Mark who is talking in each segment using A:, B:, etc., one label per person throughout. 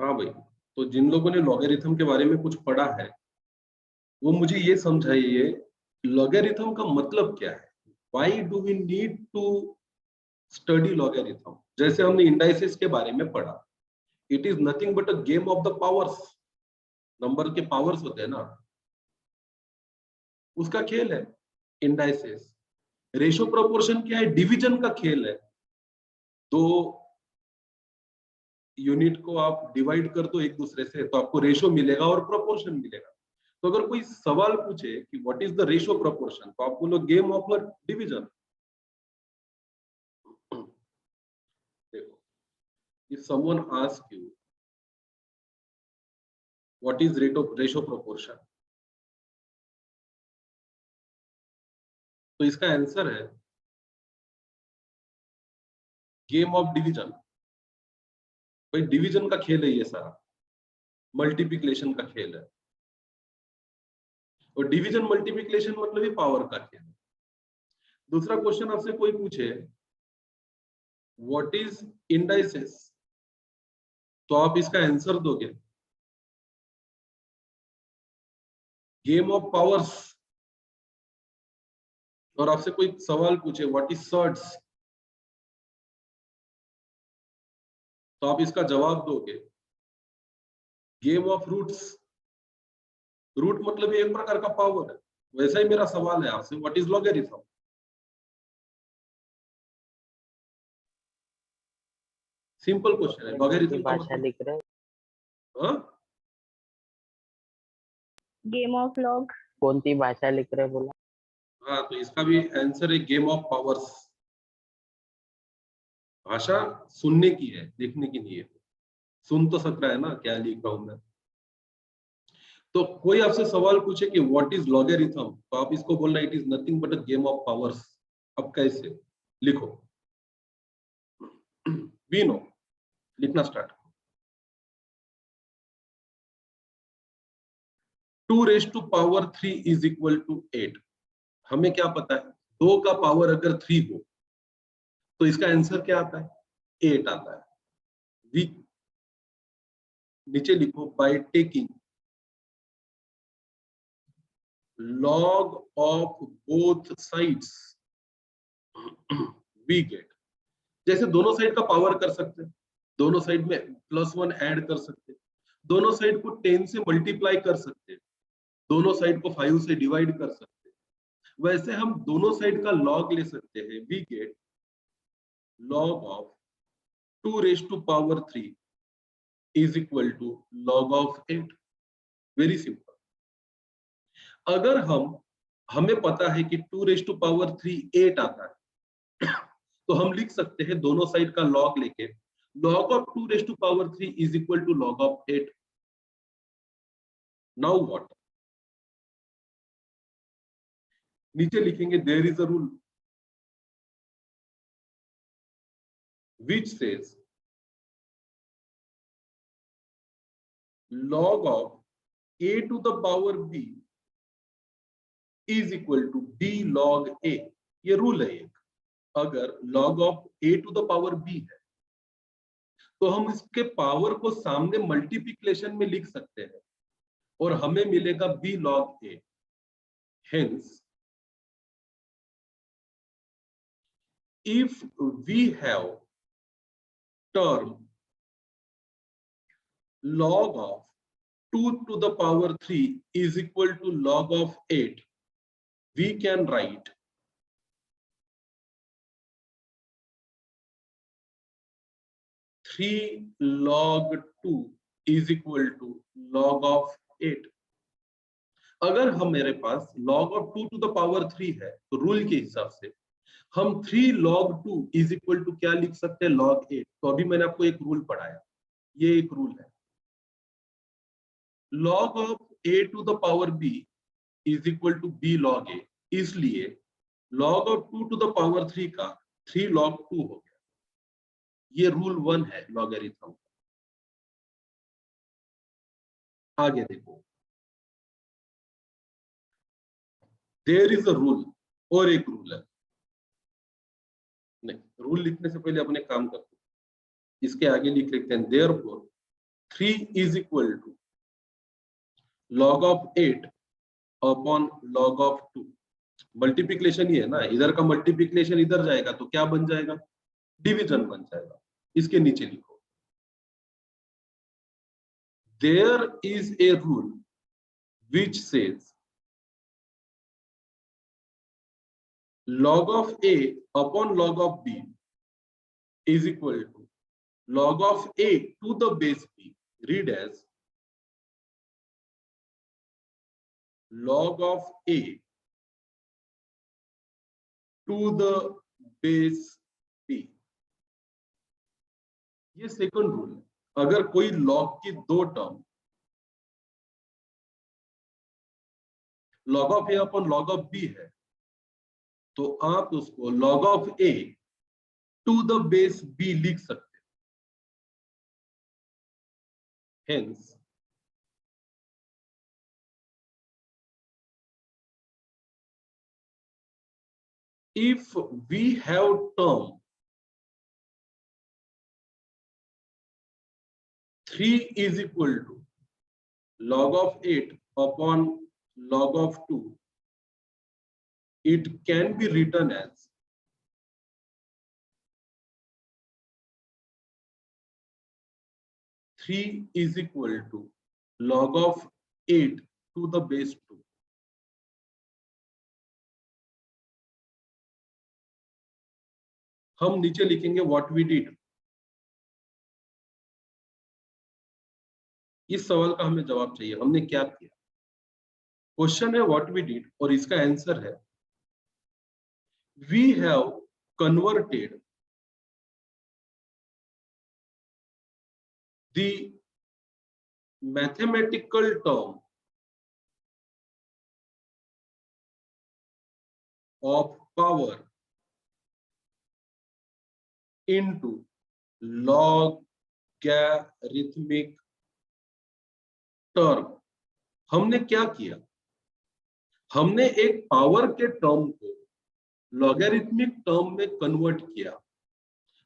A: हाँ भाई, तो जिन लोगों ने लॉगरिथम के बारे में कुछ पढ़ा है वो मुझे ये समझाइए, लॉगरिथम का मतलब क्या है? Why do we need to study logarithm? जैसे हमने इंडाइसिस के बारे में पढ़ा, it is nothing but a game of the powers. Number के पावर्स होते हैं ना, उसका खेल है इंडाइसिस। रेशो प्रोपोर्शन क्या है? डिवीजन का खेल है। दो यूनिट को आप डिवाइड कर दो एक दूसरे से तो आपको रेशो मिलेगा और प्रोपोर्शन मिलेगा। तो अगर कोई सवाल पूछे कि what is the ratio proportion, तो आप बोलो गेम ऑफ डिवीजन। देखो, if someone asks you what is ratio proportion, तो इसका आंसर है गेम ऑफ डिवीजन। भाई डिवीजन का खेल है ये सारा, मल्टीप्लिकेशन का खेल है। और डिवीजन मल्टीप्लिकेशन मतलब ही पावर का खेल है। दूसरा क्वेश्चन आपसे कोई पूछे व्हाट इज इंडाइसेस, तो आप इसका आंसर दोगे गेम ऑफ पावर्स। और आपसे कोई सवाल पूछे व्हाट इज सर्ड्स, तो आप इसका जवाब दोगे गेम ऑफ रूट्स। रूट मतलब एक प्रकार का पावर है। वैसा ही मेरा सवाल है आपसे, what is logarithm? Simple question है, लॉगरिथम का
B: भाषा
A: मतलब
B: लिख रहे
A: हाँ?
C: Game of log.
B: कौन सी भाषा लिख रहे बोला?
A: हाँ, तो इसका भी आंसर है गेम ऑफ पावर्स। भाषा सुनने की है, लिखने की नहीं है। सुन तो सकता है ना क्या लिख रहा हूं मैं। तो कोई आपसे सवाल पूछे कि व्हाट इज लॉगरिथम, तो आप इसको बोलना it is nothing but a game of powers. अब कैसे लिखो? वी नो, लिखना start. 2 raise to power 3 is equal to 8। हमें क्या पता है, 2 का पावर अगर 3 हो तो इसका आंसर क्या आता है? 8 आता है। वी नीचे लिखो by taking log of both sides we get। जैसे दोनों साइड का पावर कर सकते हैं, दोनों साइड में +1 ऐड कर सकते हैं, दोनों साइड को 10 से मल्टीप्लाई कर सकते हैं, दोनों साइड को 5 से डिवाइड कर सकते हैं। वैसे हम दोनों साइड का लॉग ले सकते हैं। We get log of 2 raised to power 3 is equal to log of 8। Very simple. अगर हमें पता है कि 2 रेज टू पावर 3 8 आता है, तो हम लिख सकते हैं दोनों साइड का लॉग लेके log of 2 raise to power 3 is equal to log of 8। Now what? नीचे लिखेंगे there is a rule which says log of a to the power b is equal to b log a। ये rule है एक। अगर log of a to the power b है तो हम इसके पावर को सामने मल्टीप्लिकेशन में लिख सकते हैं और हमें मिलेगा b log a। Hence, if we have term log of 2 to the power 3 is equal to log of 8, we can write 3 log 2 is equal to log of 8। अगर हम मेरे पास log of 2 to the power 3 है तो rule के हिसाब से हम 3 log 2 is equal to क्या लिख सकते हैं? log 8। तो अभी मैंने आपको एक रूल पढ़ाया, ये एक रूल है। log of a to the power b is equal to b log a, इसलिए log of 2 to the power 3 का 3 log 2 हो गया। ये रूल 1 है लॉगरिथम। आगे देखो, देयर इज अ रूल, और एक रूल है। नहीं, रूल लिखने से पहले अपने काम करते हैं। इसके आगे लिख लेते हैं therefore 3 is equal to log of 8 upon log of 2। Multiplication ही है ना, इधर का मल्टीप्लिकेशन इधर जाएगा तो क्या बन जाएगा, डिवीजन बन जाएगा। इसके नीचे लिखो, there is a rule which says log of a upon log of b is equal to log of a to the base b, read as log of a to the base b। ये second rule है। अगर कोई log की दो term log of a upon log of b है तो आप उसको log of a to the base b लिख सकते हैं। Hence if we have term 3 is equal to log of 8 upon log of 2, it can be written as three is equal to log of 8 to the base 2। हम नीचे लिखेंगे what we did. इस सवाल का हमें जवाब चाहिए, हमने क्या किया। क्वेश्चन है व्हाट वी डिड और इसका आंसर है we have converted the mathematical term of power into logarithmic term. हमने क्या किया, हमने एक पावर के टर्म को लॉगरिथमिक टर्म में कन्वर्ट किया।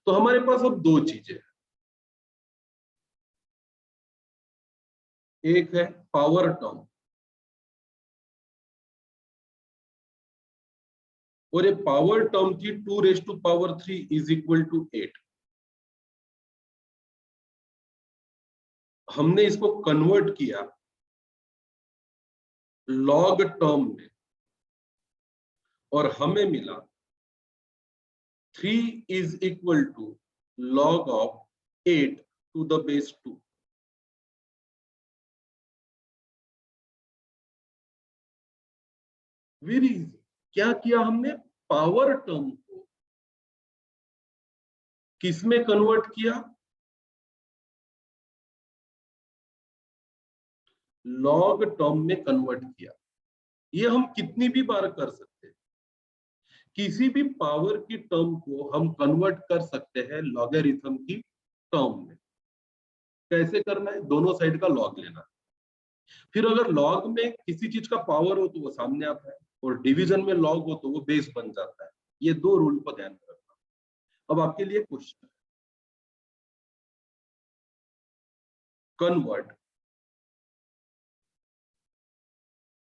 A: तो हमारे पास अब दो चीजें हैं, एक है पावर टर्म और ये पावर टर्म की 2⁻³ इज इक्वल टू 8। हमने इसको कन्वर्ट किया लॉग टर्म में और हमें मिला 3 is equal to log of 8 to the base 2। Very easy. क्या किया हमने, पावर टर्म को किसमें कन्वर्ट किया, लॉग टर्म में कन्वर्ट किया। ये हम कितनी भी बार कर सकते हैं, किसी भी पावर की टर्म को हम कन्वर्ट कर सकते हैं लॉगरिथम की टर्म में। कैसे करना है, दोनों साइड का लॉग लेना है, फिर अगर लॉग में किसी चीज का पावर हो तो वो सामने आता है और डिवीजन में लॉग हो तो वो बेस बन जाता है। ये दो रूल को ध्यान रखना। अब आपके लिए question, convert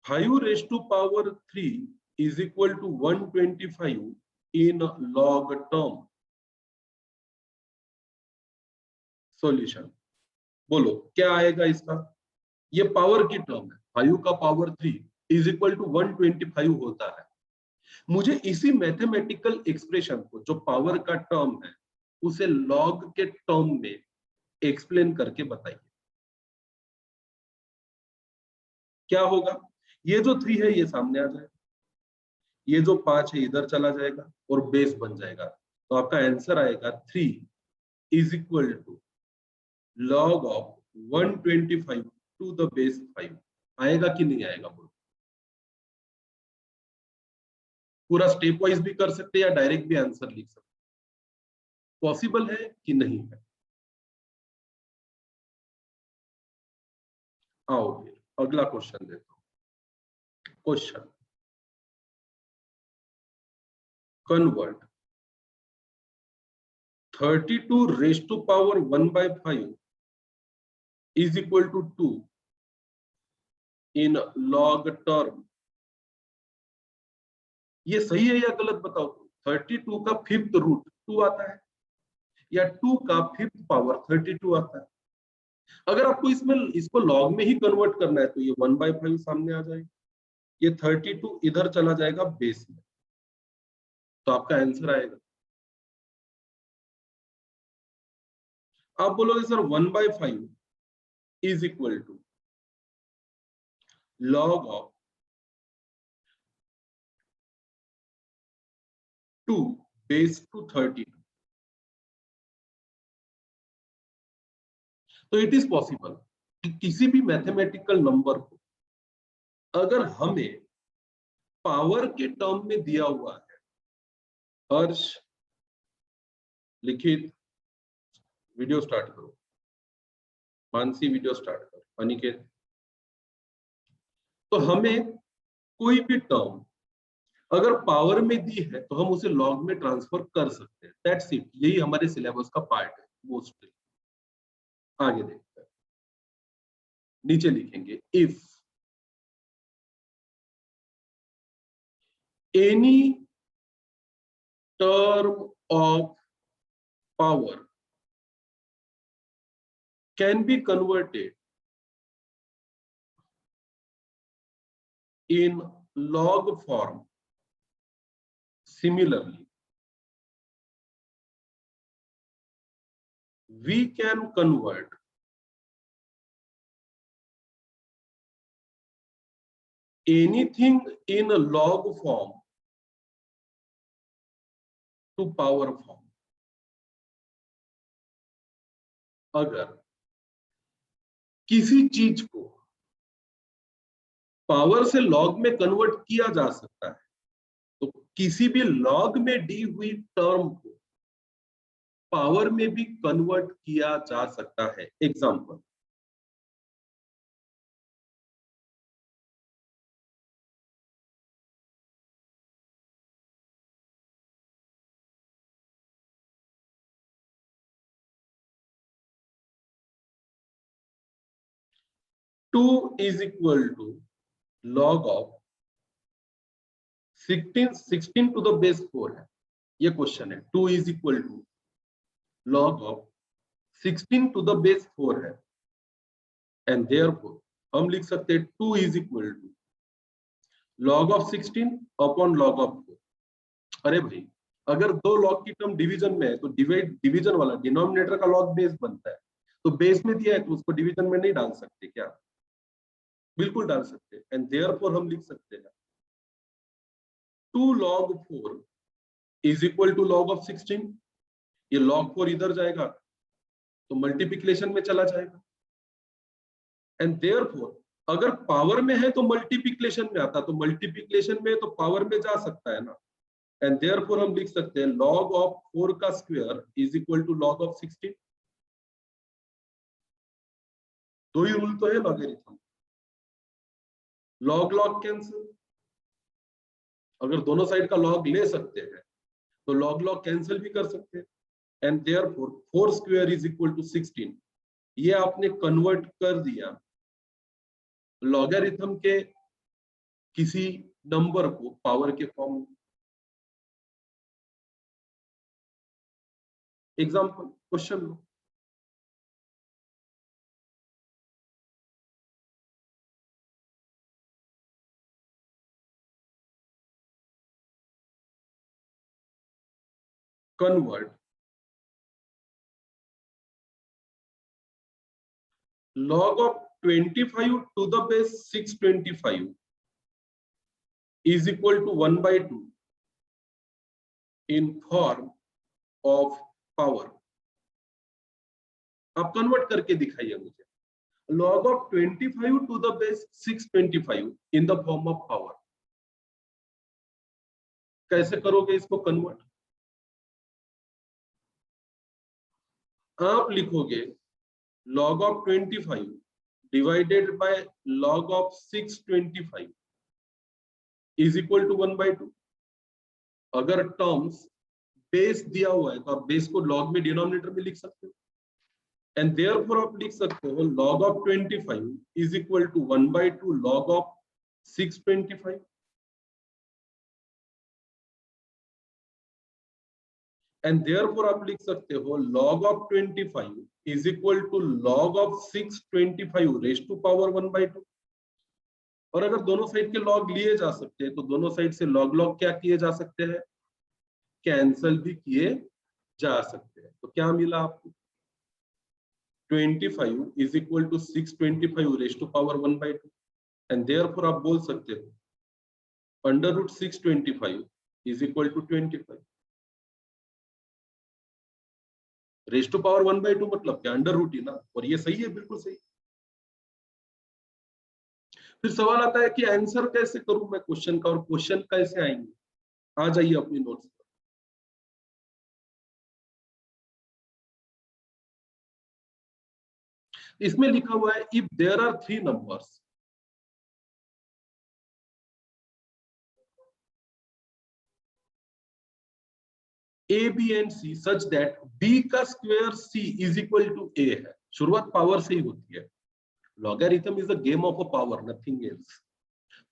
A: 5⁻³ is equal to 125 in log term। Solution बोलो क्या आएगा इसका। ये पावर की टर्म है, 5 का पावर 3 इज इक्वल टू 125 होता है। मुझे इसी मैथमेटिकल एक्सप्रेशन को जो पावर का टर्म है उसे लॉग के टर्म में एक्सप्लेन करके बताइए क्या होगा। ये जो 3 है ये सामने आ जाएगा, ये जो 5 है इधर चला जाएगा और बेस बन जाएगा। तो आपका आंसर आएगा 3 is equal to log of 125 to the base 5। आएगा कि नहीं आएगा बोलो। पूरा स्टेप वाइज भी कर सकते हैं या डायरेक्ट भी आंसर लिख सकते हैं, पॉसिबल है कि नहीं है। आओ फिर अगला क्वेश्चन देता हूं। Question, convert 32 raised to power 1/5 is equal to 2 in log term, ये सही है या गलत बताओ? 32 का फिफ्थ रूट 2 आता है या 2 का फिफ्थ पावर 32 आता है? अगर आपको इसमें इसको लॉग में ही कन्वर्ट करना है तो ये 1/5 सामने आ जाएगा, ये 32 इधर चला जाएगा बेस में, तो आपका आंसर आएगा। आप बोलोगे sir 1/5 is equal to log of 2 base to 32, तो इट इज पॉसिबल कि किसी भी मैथमेटिकल नंबर को अगर हमें पावर के टर्म में दिया हुआ है, हर्ष लिखित वीडियो स्टार्ट करो, मानसी वीडियो स्टार्ट करो, अनिकेत, तो हमें कोई भी टर्म अगर पावर में दी है तो हम उसे लॉग में ट्रांसफर कर सकते हैं, दैट्स इट, यही हमारे सिलेबस का पार्ट है मोस्टली। आगे देखते हैं, नीचे लिखेंगे if any term of power can be converted in log form. Similarly, we can convert anything in a log form to power form. अगर किसी चीज को पावर से लॉग में कन्वर्ट किया जा सकता है तो किसी भी लॉग में दी हुई टर्म को पावर में भी कन्वर्ट किया जा सकता है। Example, two is equal to log of 16 to the base 4 है, ये क्वेश्चन है। 2 is equal to log of 16 to the base 4 है, एंड देयरफॉर हम लिख सकते हैं 2 is equal to log of 16 upon log of 4। अरे भाई, अगर दो लॉग की टर्म डिवीजन में है तो डिवीजन वाला डिनोमिनेटर का लॉग बेस बनता है, तो बेस में दिया है तो उसको डिवीजन में नहीं डाल सकते क्या? बिल्कुल डाल सकते हैं, एंड देयरफॉर हम लिख सकते हैं 2 log 4 is equal to log of 16। ये log 4 इधर जाएगा तो मल्टीप्लिकेशन में चला जाएगा, एंड देयरफॉर अगर पावर में है तो मल्टीप्लिकेशन में आता, तो मल्टीप्लिकेशन में तो पावर में जा सकता है ना, एंड देयरफॉर हम लिख सकते हैं log ऑफ 4 का square is equal to log of 16। दो ही रूल तो है लॉगरिथम, लॉग लॉग कैंसिल, अगर दोनों साइड का लॉग ले सकते हैं तो लॉग लॉग कैंसिल भी कर सकते हैं, and therefore 4 square is equal to 16। ये आपने कन्वर्ट कर दिया लॉगरिथम के किसी नंबर को पावर के फॉर्म में। Example question low, convert log of 25 to the base 625 is equal to 1/2 in form of power। आप कन्वर्ट करके दिखाइए मुझे, log of 25 to the base 625 in the form of power। कैसे करोगे इसको कन्वर्ट? आप लिखोगे log of 25 divided by log of 625 is equal to 1/2। अगर टर्म्स बेस दिया हुआ है तो आप बेस को लॉग में डिनोमिनेटर में लिख सकते हो, एंड देयरफॉर आप लिख सकते हो log of 25 is equal to 1/2 log of 625। And therefore आप लिख सकते हो log of 25 is equal to log of 625 raise to power 1/2। और अगर दोनों साइड के लॉग लिए जा सकते हैं तो दोनों साइड से लॉग लॉग क्या किए जा सकते हैं, कैंसल भी किए जा सकते हैं। तो क्या मिला आपको, 25 is equal to 625 raise to power 1/2। And therefore आप बोल सकते हो under root 625 is equal to 25 raise to power 1/2 मतलब क्या, अंडर रूट ही ना, और ये सही है, बिल्कुल सही। फिर सवाल आता है कि आंसर कैसे करूं मैं क्वेश्चन का, और क्वेश्चन कैसे आएंगे। आ जाइए अपनी नोट्स पर। इसमें लिखा हुआ है if there are 3 numbers A B and C such that B का square C is equal to A है। शुरुआत पावर से ही होती है। Logarithm is a game of a power, nothing else.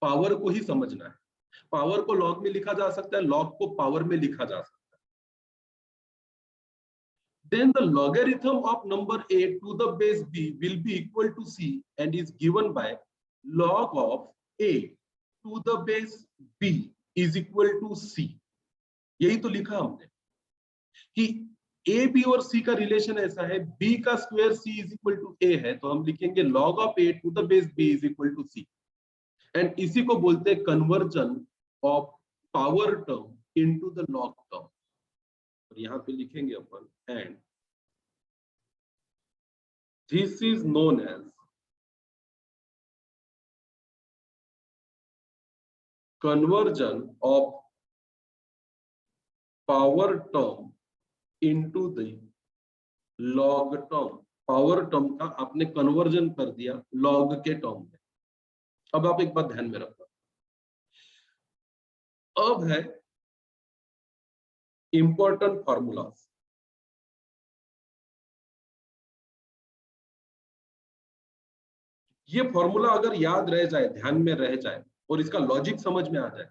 A: Power को ही समझना है। पावर को लॉग में लिखा जा सकता है, लॉग को पावर में लिखा जा सकता है। Then the logarithm of number a to the base b will be equal to c and is given by log of a to the base b is equal to c। यही तो लिखा हमने कि a b और c का relation ऐसा है, b का square c is equal to a है, तो हम लिखेंगे log of a to the base b is equal to c। And इसी को बोलते हैं conversion of power term into the long term. और यहां पे लिखेंगे अपन and this is known as conversion of power term into the log term। Power term का आपने कन्वर्जन कर दिया लॉग के टर्म में। अब आप एक बात ध्यान में रखना, अब है इंपॉर्टेंट फॉर्मूलाज। ये फॉर्मूला अगर याद रह जाए, ध्यान में रह जाए और इसका लॉजिक समझ में आ जाए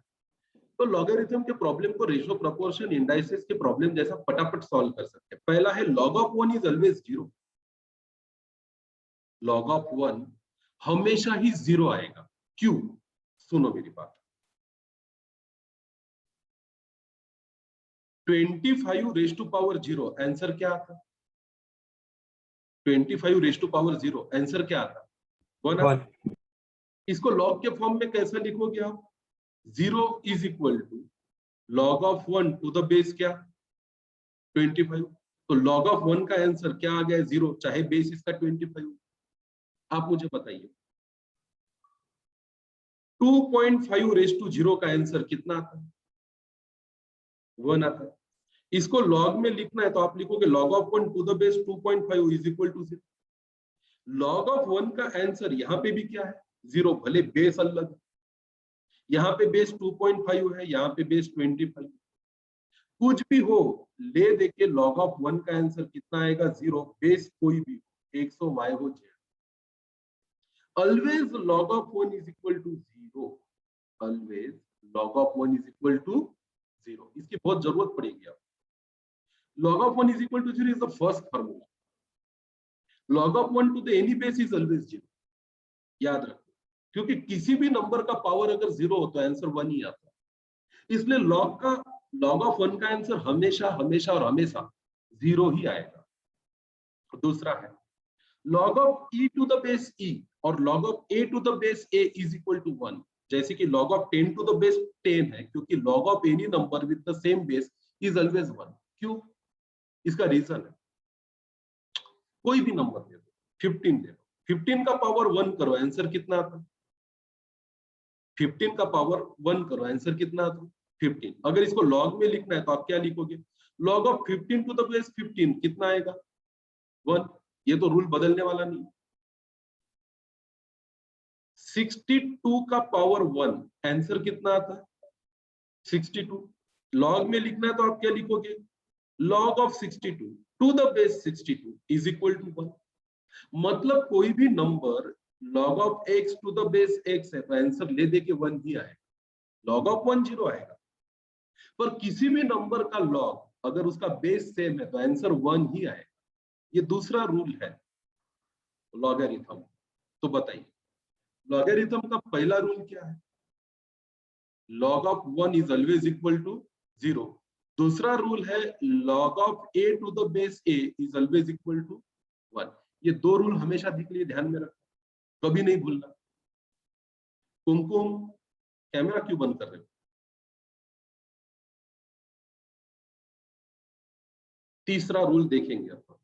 A: तो लॉगरिथम के प्रॉब्लम को रेशियो प्रोपोर्शन इंडाइसेस के प्रॉब्लम जैसा फटाफट सॉल्व कर सकते हैं। पहला है log of 1 is always 0। Log of 1 हमेशा ही 0 आएगा। क्यों, सुनो मेरी बात। 25 रेज टू पावर 0 आंसर क्या आता, 25 रेज टू पावर 0 आंसर क्या आता, 1। इसको लॉग के फॉर्म में कैसे लिखोगे आप, 0 is equal to log of 1 to the base क्या, 25। तो लॉग ऑफ 1 का आंसर क्या आ गया, 0, चाहे बेस इसका 25। आप मुझे बताइए 2.5 रेज टू 0 का आंसर कितना आता है, 1 आता है। इसको लॉग में लिखना है तो आप लिखोगे log of 1 to the base 2.5 is equal to 0। Log of 1 का आंसर यहाँ पे भी क्या है, 0, भले बेस अलग। यहाँ पे बेस 2.5 है, यहाँ पे बेस 25। कुछ भी हो, ले देके लॉग ऑफ 1 का आंसर कितना आएगा, 0, बेस कोई भी हो, 100 y हो z। Always log of 1 is equal to 0। Always log of 1 is equal to 0। इसकी बहुत जरूरत पड़ेगी आपको। log of 1 is equal to 0 is the first formula. log of 1 to the any base is always 0। याद रखो, क्योंकि किसी भी नंबर का पावर अगर 0 हो तो आंसर 1 ही आता है। इसलिए log of 1 का आंसर हमेशा हमेशा और हमेशा 0 ही आएगा। दूसरा है log of e to the base e और log of a to the base a is equal to 1। जैसे कि log of 10 to the base 10 है, क्योंकि log of any number with the same base is always 1। क्यों, इसका reason है, कोई भी नंबर दे दो, 15 दे दो, 15 का पावर 1 करो, आंसर कितना आता, 15 का पावर 1 करो, आंसर कितना आता, 15। अगर इसको लॉग में लिखना है तो आप क्या लिखोगे, log of 15 to the base 15 कितना आएगा, 1। ये तो रूल बदलने वाला नहीं। 62 का पावर 1 आंसर कितना आता है, 62। लॉग में लिखना है तो आप क्या लिखोगे, log of 62 to the base 62 is equal to 1। मतलब कोई भी number log of x to the base x है तो आंसर ले दे के 1 ही आएगा, log ऑफ 1 0 आएगा। पर किसी भी नंबर का log अगर उसका बेस सेम है तो आंसर 1 ही आएगा। ये दूसरा रूल है लॉगरिथम। तो बताइए लॉगरिथम का पहला रूल क्या है? log of 1 is always equal to 0। दूसरा रूल है log of a to the base a is always equal to 1। ये दो रूल हमेशा के लिए ध्यान में रखना, कभी नहीं भूलना। कुमकुम कैमरा क्यों बंद कर रहे हो? तीसरा रूल देखेंगे अपन,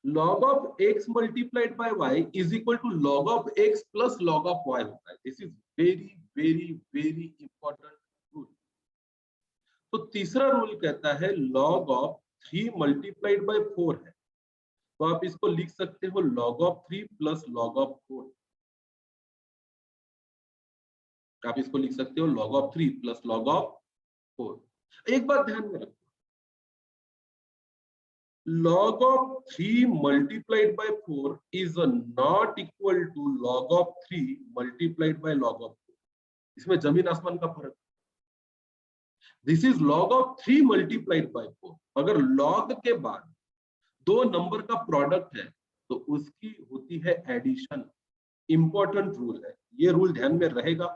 A: log of x multiplied by y is equal to log of x plus log of y होता है। This is very very very important rule. तो तीसरा रूल कहता है log ऑफ 3 मल्टीप्लाइड बाय 4 है, तो आप इसको लिख सकते हो log of 3 plus log of 4। आप इसको लिख सकते हो log of 3 plus log of 4। एक बात ध्यान में रखो, log of 3 multiplied by 4 is not equal to log of 3 multiplied by log of 4। इसमें जमीन आसमान का फर्क। This is log of 3 multiplied by 4। अगर log के बाद दो नंबर का प्रोडक्ट है तो उसकी होती है एडिशन। इंपॉर्टेंट रूल है, ये रूल ध्यान में रहेगा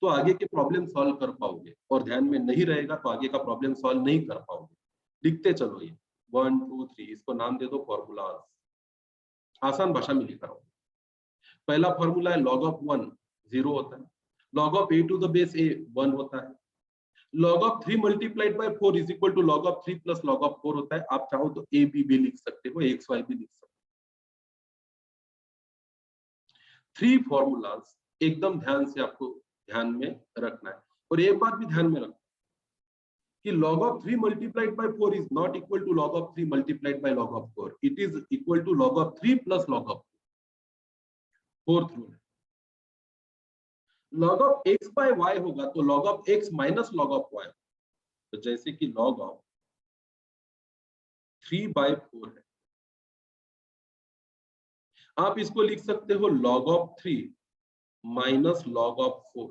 A: तो आगे के प्रॉब्लम सॉल्व कर पाओगे, और ध्यान में नहीं रहेगा तो आगे का प्रॉब्लम सॉल्व नहीं कर पाओगे। लिखते चलो ये 1 2 3, इसको नाम दे दो फॉर्मूलाज, आसान भाषा में लिख रहा हूं। पहला फॉर्मूला है log ऑफ 1 0 होता है, log of a to the base a 1 होता है, log of 3 multiplied by 4 is equal to log of 3 plus log of 4 होता है। आप चाहो तो a b भी लिख सकते हो, xy भी लिख सकते हो। 3 फॉर्मूलाज एकदम ध्यान से आपको ध्यान में रखना है। और एक बात भी ध्यान में रखना कि log of 3 multiplied by 4 is not equal to log of 3 multiplied by log of 4. It is equal to log of 3 plus log of 4. Fourth rule है। log of x by y होगा तो log of x minus log of y। तो जैसे कि log of 3 by 4 है, आप इसको लिख सकते हो log of 3 minus log of 4।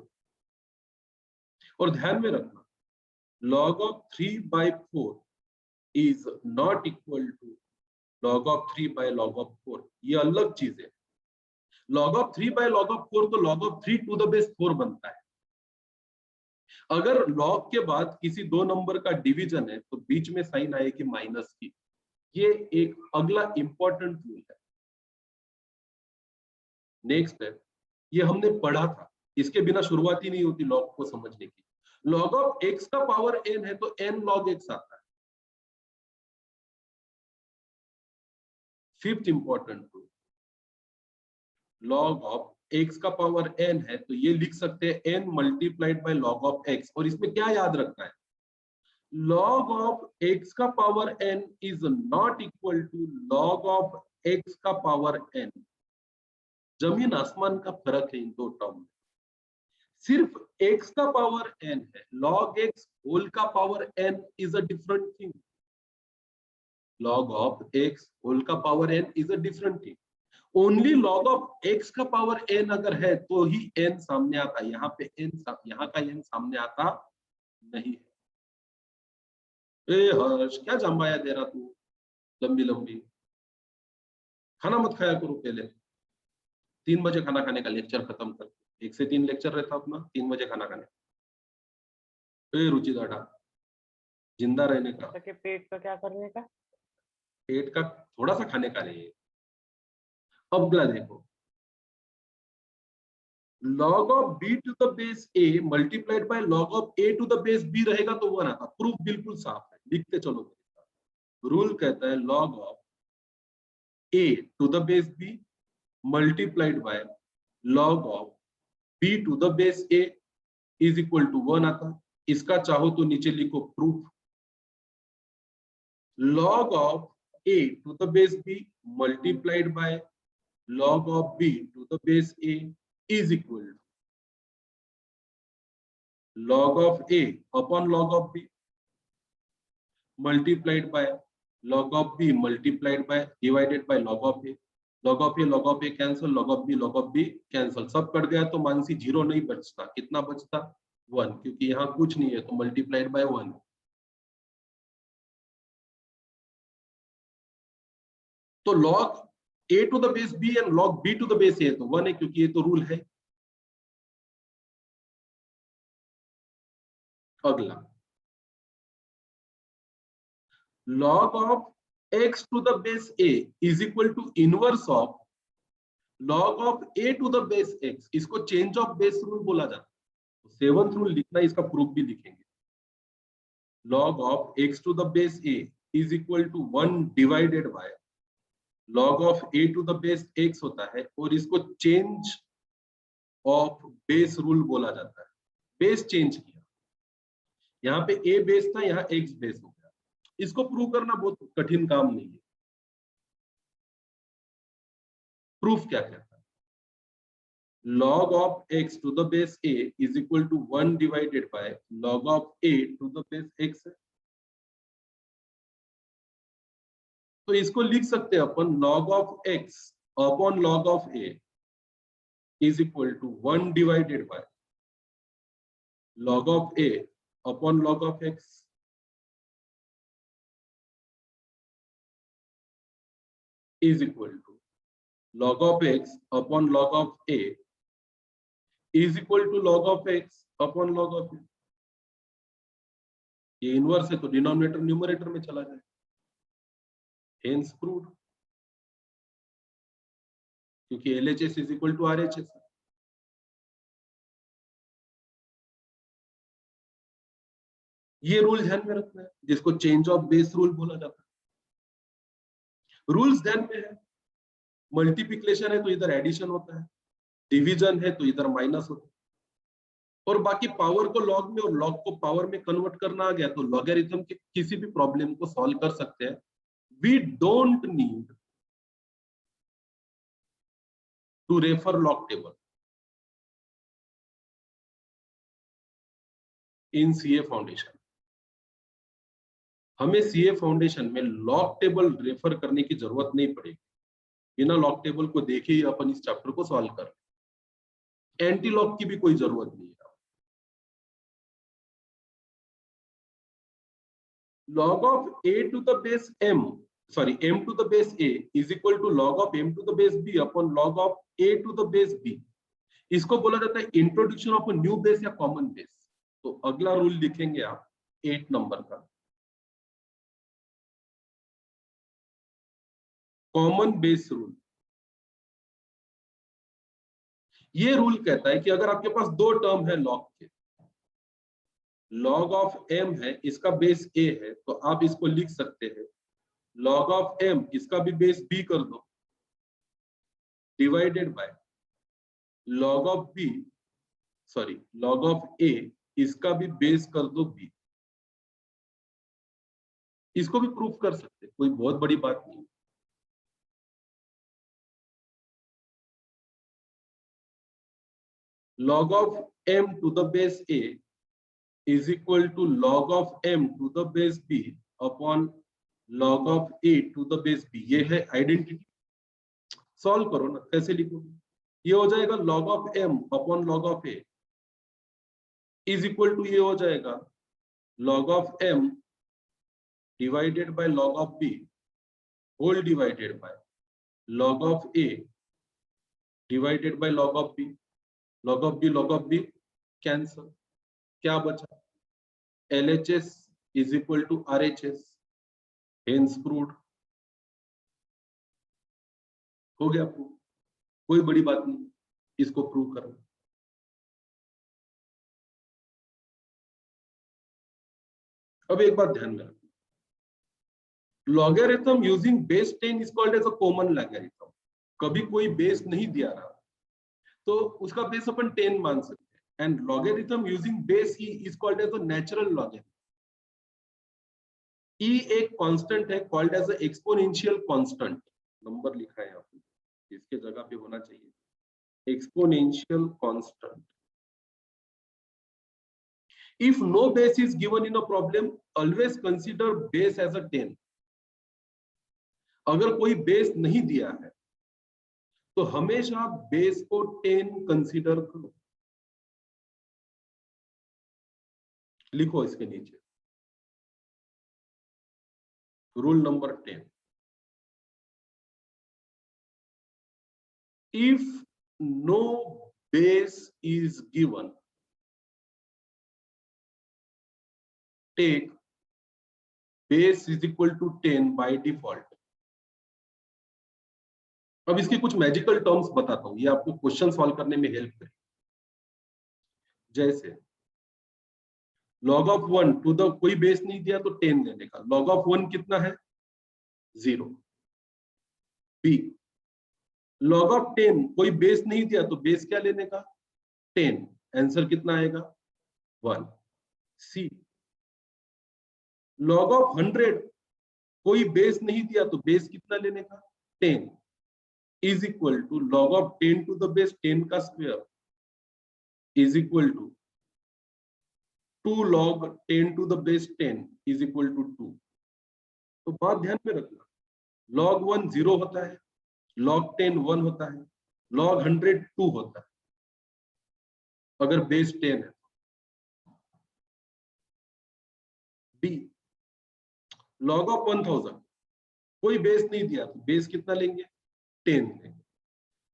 A: और ध्यान में रखना log of 3 by 4 is not equal to log of 3 by log of 4। ये अलग चीज है। log of 3 by log of 4 तो log of 3 to the base 4 बनता है। अगर log के बाद किसी दो नंबर का डिवीजन है तो बीच में साइन आएगी माइनस की। ये एक अगला इंपॉर्टेंट रूल है। नेक्स्ट है, ये हमने पढ़ा था, इसके बिना शुरुआत ही नहीं होती log को समझने की। log ऑफ x का पावर n है तो n log x आता है। Fifth important rule, log of x का पावर n है तो ये लिख सकते हैं n multiplied by log of x। और इसमें क्या याद रखना है, log ऑफ x का power n is not equal to log of x का पावर n। जमीन आसमान का फर्क है इन दो टर्म में। सिर्फ x का पावर n है, log x होल का power n is a different thing. log of x whole का power n is a different thing. Only log of x का पावर n अगर है तो ही n सामने आता है, यहाँ पे यहाँ का n सामने आता नहीं है। ए हर्ष, क्या जमाया दे रहा तू लंबी लंबी? खाना मत खाया करो पहले। 3 बजे खाना खाने का, लेक्चर खत्म कर। 1 से 3 लेक्चर रहता अपना, 3 बजे खाना खाने। ए रुचि दाढ़ा, जिंदा रहने का।
B: के पेट का क्या करने का?
A: पेट का थोड़ा सा खाने का नहीं है। अब अगला देखो, log of b to the base a multiplied by log of a to the base b रहेगा तो 1 आता। प्रूफ बिल्कुल साफ है, लिखते चलो मेरे साथ। रूल कहता है log of a to the base b multiplied by log of b to the base a is equal to 1 आता। इसका चाहो तो नीचे लिखो proof, log of a to the base b multiplied by log of b to the base a is equal to log of a upon log of b multiplied by log of b multiplied by divided by log of a। Log of a cancel, log of b cancel, सब cut गया तो मानसी 0 नहीं बचता, कितना बचता 1, क्योंकि यहाँ कुछ नहीं है तो मल्टीप्लाइड बाय 1। तो log a to the base b and log b to the base a तो 1 है, क्योंकि ये तो रूल है। अगला log of x to the base a is equal to inverse of log of a to the base x। इसको change of base rule बोला जाता है। तो 7th रूल लिखना, इसका प्रूफ भी लिखेंगे। log of x to the base a is equal to 1 divided by log of a to the base x होता है, और इसको चेंज ऑफ बेस रूल बोला जाता है। बेस चेंज किया, यहाँ पे a बेस था, यहाँ x बेस हो गया। इसको प्रूव करना बहुत कठिन काम नहीं है। प्रूफ क्या कहता है? log of x to the base a is equal to 1 divided by log of a to the base x है। तो इसको लिख सकते हैं अपन log of x upon log of a is equal to 1 divided by log of a upon log of x। Is equal to log of x upon log of a is equal to log of x upon log of a। ये inverse है तो denominator numerator में चला जाए, hence proved, क्योंकि LHS is equal to RHS। ये rule ध्यान में रखना है, जिसको चेंज ऑफ बेस रूल बोला जाता है। रूल्स ध्यान में है, मल्टीप्लिकेशन है तो इधर एडिशन होता है, डिवीजन है तो इधर माइनस होता है, और बाकी पावर को लॉग में और लॉग को पावर में कन्वर्ट करना आ गया तो लॉगरिथम के किसी भी प्रॉब्लम को सॉल्व कर सकते हैं। We don't need to refer log table in CA foundation. हमें सीए फाउंडेशन में लॉग टेबल रेफर करने की जरूरत नहीं पड़ेगी। बिना लॉग टेबल को देखे ही अपन इस चैप्टर को सॉल्व कर, एंटी लॉग की भी कोई जरूरत नहीं है। log of a to the base m to the base a is equal to log of m to the base b upon log of a to the base b। इसको बोला जाता है इंट्रोडक्शन ऑफ न्यू बेस या common base. तो अगला rule लिखेंगे आप 8 number का, कॉमन बेस रूल। ये रूल कहता है कि अगर आपके पास दो टर्म है लॉग के, log ऑफ m है, इसका बेस a है, तो आप इसको लिख सकते हैं log ऑफ m, इसका भी बेस b कर दो, divided by log of b, sorry log of a, इसका भी बेस कर दो b। इसको भी प्रूफ कर सकते हैं, कोई बहुत बड़ी बात नहीं। log of m to the base a is equal to log of m to the base b upon log of a to the base b। ये है आइडेंटिटी। सॉल्व करो ना, कैसे लिखोगे? ये हो जाएगा log of m upon log of a is equal to, ये हो जाएगा log of m divided by log of b whole divided by log of a divided by log of b। log of b cancel, क्या बचा? LHS is equal to RHS, hence proved। हो गया prove, कोई बड़ी बात नहीं इसको prove करना। अब एक बात ध्यान में रखना, logarithm using base 10 is called as a common logarithm. कभी कोई बेस नहीं दिया रहा तो उसका बेस अपन 10 मान सकते हैं, and logarithm using base e is called as a natural logarithm। e एक कांस्टेंट है called as a exponential constant। Number लिखा है यहाँ पे, इसके जगह पे होना चाहिए exponential constant। if no base is given in a problem, always consider base as a 10। अगर कोई बेस नहीं दिया है तो हमेशा बेस को 10 कंसीडर करो। लिखो इसके नीचे rule number 10। If no base is given, take base is equal to 10 by default। अब इसके कुछ मैजिकल टर्म्स बताता हूं, ये आपको क्वेश्चन सॉल्व करने में हेल्प करें। जैसे log of 1 टू द, कोई बेस नहीं दिया तो 10 लेने का, log of 1 कितना है 0। बी log of 10 कोई बेस नहीं दिया तो बेस क्या लेने का 10, आंसर कितना आएगा 1। सी log of 100 कोई बेस नहीं दिया तो बेस कितना लेने का 10 is equal to log of 10 to the base 10 का square is equal to 2 log 10 to the base 10 is equal to 2। तो बात ध्यान में रखना, log 1 0 होता है, log 10 1 होता है, log 100 2 होता है अगर बेस 10 है। डी log of 1000 कोई बेस नहीं दिया तो बेस कितना लेंगे 10 लेंगे,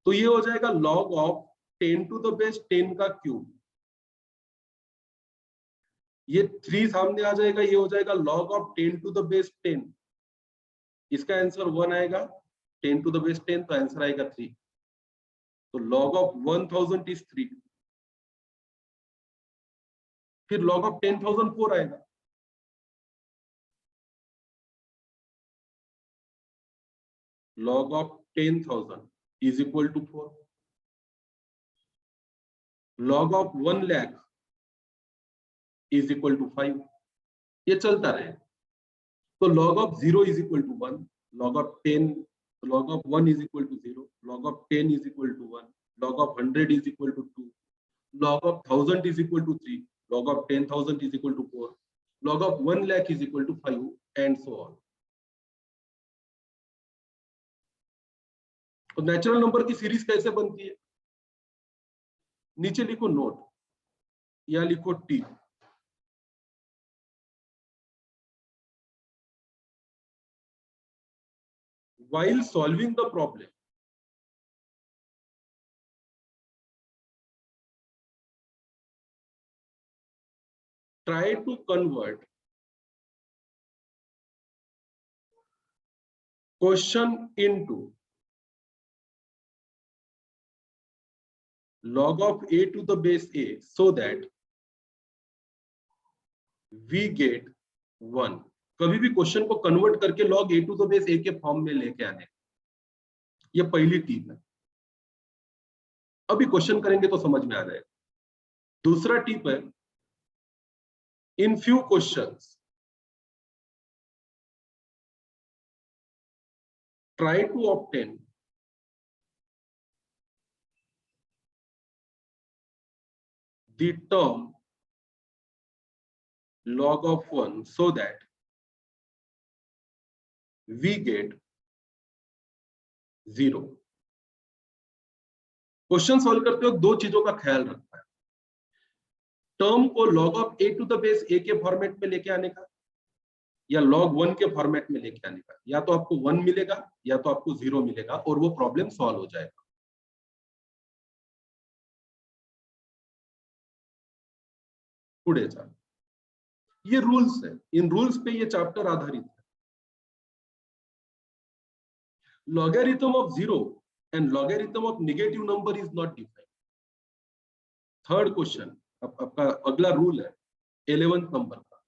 A: तो ये हो जाएगा log of 10 to the base 10 का क्यूब। ये 3 सामने आ जाएगा, ये हो जाएगा log of 10 to the base 10, इसका आंसर 1 आएगा, 10 टू द बेस 10 तो आंसर आएगा 3। तो log of 1000 इज 3। फिर log of 10,000 4 आएगा, log of 10,000 is equal to 4। log of 1 lakh is equal to 5। ये चलता रहे। तो log of 0 is equal to 1, log of 10, log of 1 is equal to 0, log of 10 is equal to 1, log of 100 is equal to 2, log of 1000 is equal to 3, log of 10,000 is equal to 4, log of 1 lakh is equal to 5 and so on। तो natural number की series कैसे बनती है, नीचे लिखो note या लिखो T. While solving the problem, try to convert question into log of a to the base a so that we get 1। कभी भी क्वेश्चन को कन्वर्ट करके log a to the base a के फॉर्म में लेके आने, ये पहली टिप है। अभी क्वेश्चन करेंगे तो समझ में आ जाएगा। दूसरा टिप है, in few questions try to obtain the term log of 1 so that we get 0। Question solve करते वक्त दो चीजों का ख्याल रखना है, टर्म को log of a to the base a के फॉर्मेट में लेके आने का या log 1 के फॉर्मेट में लेके आने का। या तो आपको 1 मिलेगा या तो आपको 0 मिलेगा और वो प्रॉब्लम सॉल्व हो जाएगा। पुढे चल, ये रूल्स है, इन रूल्स पे ये चैप्टर आधारित है। Logarithm of 0 and logarithm of negative number is not defined. Third question, आपका अगला रूल है 11th नंबर का,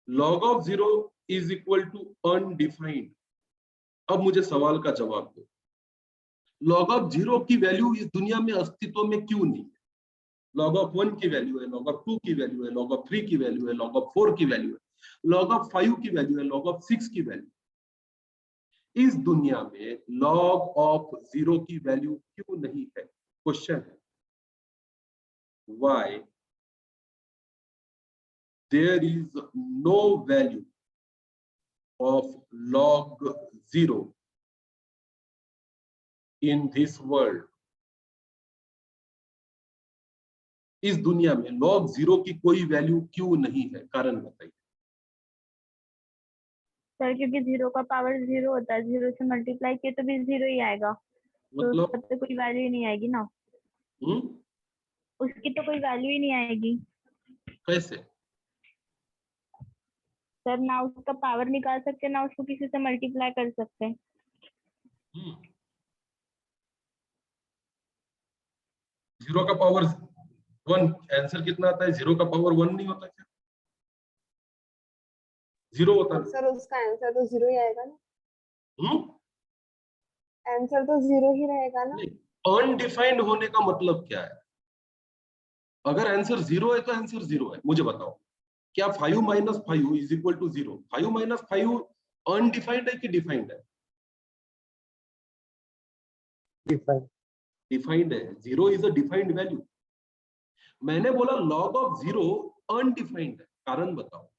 A: log of 0 is equal to undefined। अब मुझे सवाल का जवाब दो, log of 0 की वैल्यू इस दुनिया में अस्तित्व में क्यों नहीं है? log of 1 की वैल्यू है, log of 2 की वैल्यू है, log of 3 की वैल्यू है, log of 4 की वैल्यू है, log of 5 की वैल्यू है, log of 6 की वैल्यू। इस दुनिया में log of 0 की वैल्यू क्यों नहीं है? क्वेश्चन है, why there is no value of log 0 in this world, इस दुनिया में log 0 की कोई वैल्यू क्यों नहीं है? कारण बताइए।
C: सर क्योंकि 0 का पावर 0 होता है, 0 से मल्टीप्लाई किए तो भी 0 ही आएगा, तो
A: मतलब
C: उसका तो कोई वैल्यू ही नहीं आएगी ना, उसकी तो कोई वैल्यू ही नहीं आएगी।
A: कैसे?
C: सर ना उसका पावर निकाल सकते, ना उसको किसी से मल्टीप्लाई कर सकते।
A: 0 का पावर 1, आंसर कितना आता है? 0 का पावर 1 नहीं होता क्या? 0 होता है।
D: सर उसका आंसर तो 0 ही आएगा ना,
A: हम्म
D: आंसर तो 0 ही रहेगा ना।
A: नहीं, अनडिफाइंड होने का मतलब क्या है? अगर आंसर 0 है तो आंसर 0 है। मुझे बताओ, क्या 5 minus 5 is equal to 0? 5 minus 5 undefined है कि डिफाइंड है? डिफाइंड है। 0 इज अ डिफाइंड वैल्यू। मैंने बोला log ऑफ 0 अनडिफाइंड है। कारण बताओ,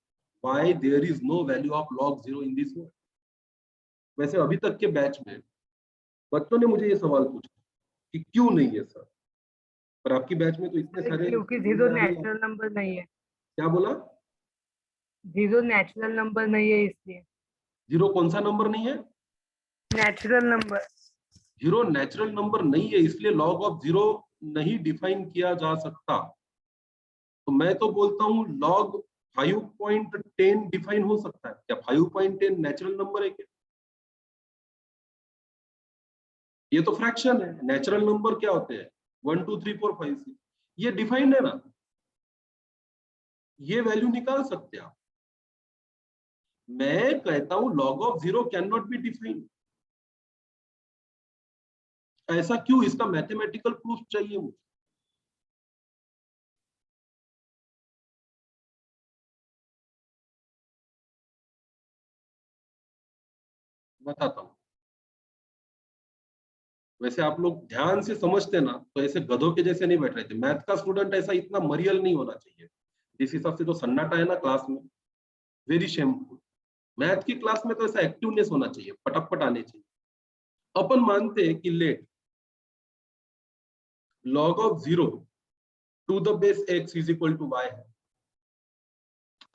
A: why there is no value of log 0 in this world? वैसे अभी तक के बैच में बच्चों ने मुझे ये सवाल पूछा कि क्यों नहीं है सर, पर आपकी बैच में तो इतने सारे,
E: क्योंकि 0 नेचुरल नंबर नहीं है।
A: क्या बोला?
E: 0 नेचुरल नंबर नहीं है, इसलिए।
A: 0 कौन सा नंबर नहीं है?
E: Natural number.
A: 0 नेचुरल नंबर नहीं है, इसलिए log ऑफ 0 नहीं डिफाइन किया जा सकता। तो मैं तो बोलता हूँ log 5.10 डिफाइन हो सकता है क्या? 5.10 नेचुरल नंबर है क्या? ये तो फ्रैक्शन है। नेचुरल नंबर क्या होते हैं? 1 2 3 4 5 6। ये डिफाइंड है ना, ये वैल्यू निकाल सकते हैं आप। मैं कहता हूं log of 0 can not be defined. ऐसा क्यों? इसका मैथमेटिकल प्रूफ चाहिए मुझे। बताता हूं। वैसे आप लोग ध्यान से समझते ना तो ऐसे गधों के जैसे नहीं बैठ रहे थे। मैथ का स्टूडेंट ऐसा इतना मरियल नहीं होना चाहिए। जिस हिसाब से तो सन्नाटा है ना क्लास में, वेरी शेमफुल। मैथ की क्लास में तो ऐसा एक्टिवनेस होना चाहिए, पटापट आने चाहिए। अपन मानते हैं कि let log of 0 to the base x is equal to y है।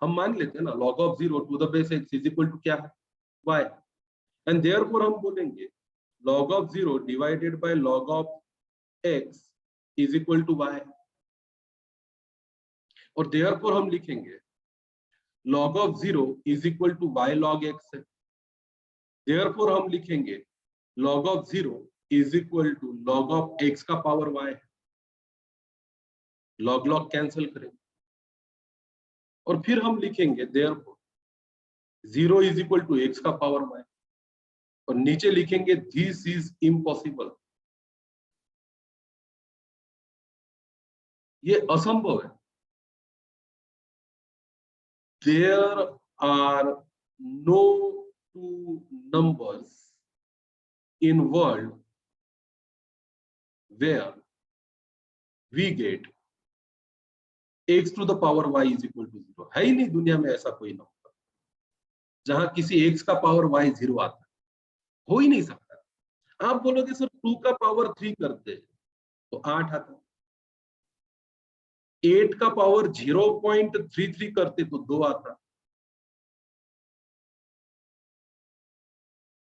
A: हम मान लेते हैं ना log of 0 to the base x is equal to क्या है? y। एंड देयरफॉर हम बोलेंगे log of 0 divided by log of x is equal to y। और देयरफॉर हम लिखेंगे log of 0 is equal to y log x है। Therefore हम लिखेंगे log of 0 is equal to log of x का power y है। log log cancel करेंगे और फिर हम लिखेंगे therefore 0 is equal to x का पावर y, और नीचे लिखेंगे दिस इज इम्पॉसिबल। ये असंभव है। There are no two numbers in world where we get x to the power y is equal to 0। है ही नहीं दुनिया में ऐसा कोई नंबर जहां किसी x का पावर y 0 आता है। हो ही नहीं सकता। आप बोलोगे सर 2 का पावर 3 करते तो 8 आता, 8 का पावर 0.33 करते तो 2 आता,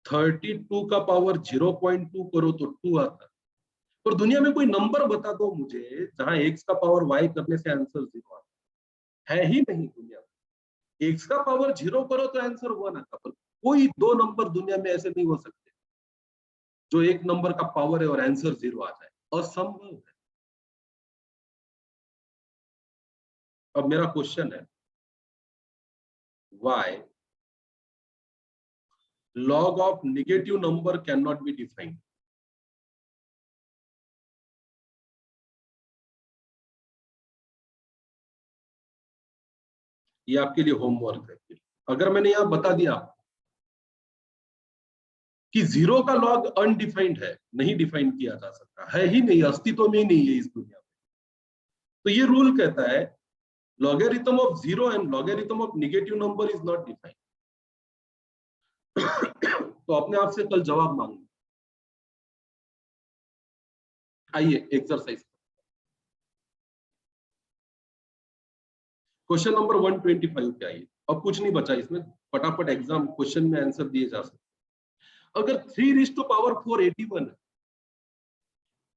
A: 32 का पावर 0.2 करो तो 2 आता। और दुनिया में कोई नंबर बता दो मुझे जहां x का पावर y करने से आंसर 0 आता। है ही नहीं दुनिया में। x का पावर 0 करो तो आंसर 1 आता, पर कोई दो नंबर दुनिया में ऐसे नहीं हो सकते जो एक नंबर का पावर है और आंसर 0 आ जाए। असंभव है। अब मेरा क्वेश्चन है, why log of negative number cannot be defined? ये आपके लिए होमवर्क है। अगर मैंने यहां बता दिया कि 0 का लॉग अनडिफाइंड है, नहीं डिफाइन किया जा सकता, है ही नहीं, अस्तित्व में ही नहीं है इस दुनिया में, तो ये रूल कहता है logarithm of 0 and logarithm of negative number is not defined। तो अपने आप से कल जवाब मांगो। आइए एक्सरसाइज। क्वेश्चन नंबर 125 पे आइए। अब कुछ नहीं बचा इसमें, फटाफट एग्जाम क्वेश्चन में आंसर दिए जा सकते। अगर 3⁴ 81 है,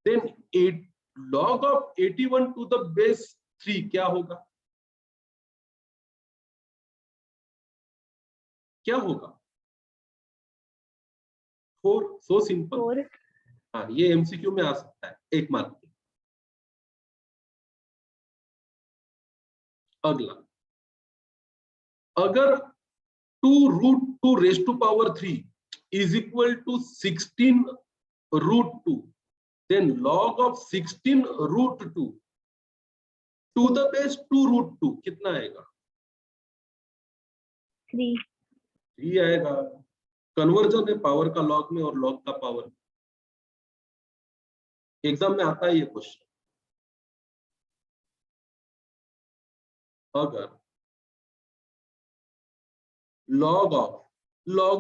A: then 8 log of 81 to the base 3 क्या होगा? क्या होगा? 4। So simple.
C: 4।
A: हाँ, ये एमसीक्यू में आ सकता है, 1 मार्क के। अगला, अगर 2√2⁵ is equal to 16√2, then log of 16√2 to the base 2√2 कितना आएगा?
C: 3।
A: 3 आएगा। कन्वर्जन है पावर का लॉग में और लॉग का पावर। एग्जाम में आता है ये क्वेश्चन। अगर log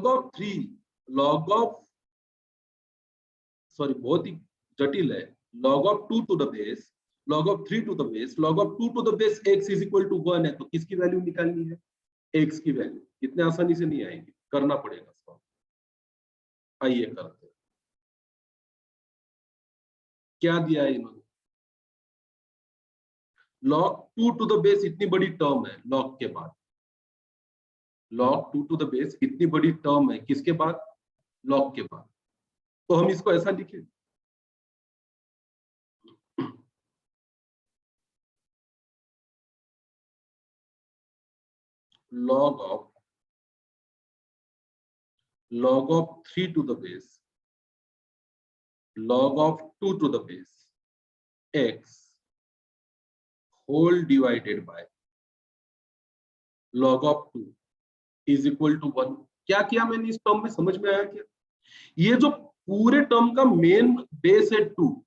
A: of 3 log of sorry बहुत ही जटिल है। log of 2 to the base log of 3 to the base log of 2 to the base x is equal to 1 है, तो किसकी वैल्यू निकालनी है? x की वैल्यू। इतने आसानी से नहीं आएगी, करना पड़ेगा इसको। आइए करते हैं। क्या दिया है इन्होंने? log 2 to the base इतनी बड़ी टर्म है, log के बाद log 2 to the base इतनी बड़ी टर्म है, किसके बाद? log के बाद। तो हम इसको ऐसा लिखें, log of 3 to the base log of 2 to the base x whole divided by log of 2 is equal to 1। क्या किया मैंने इस टर्म में? समझ में आया क्या? ये जो पूरे टर्म का मेन बेस है 2,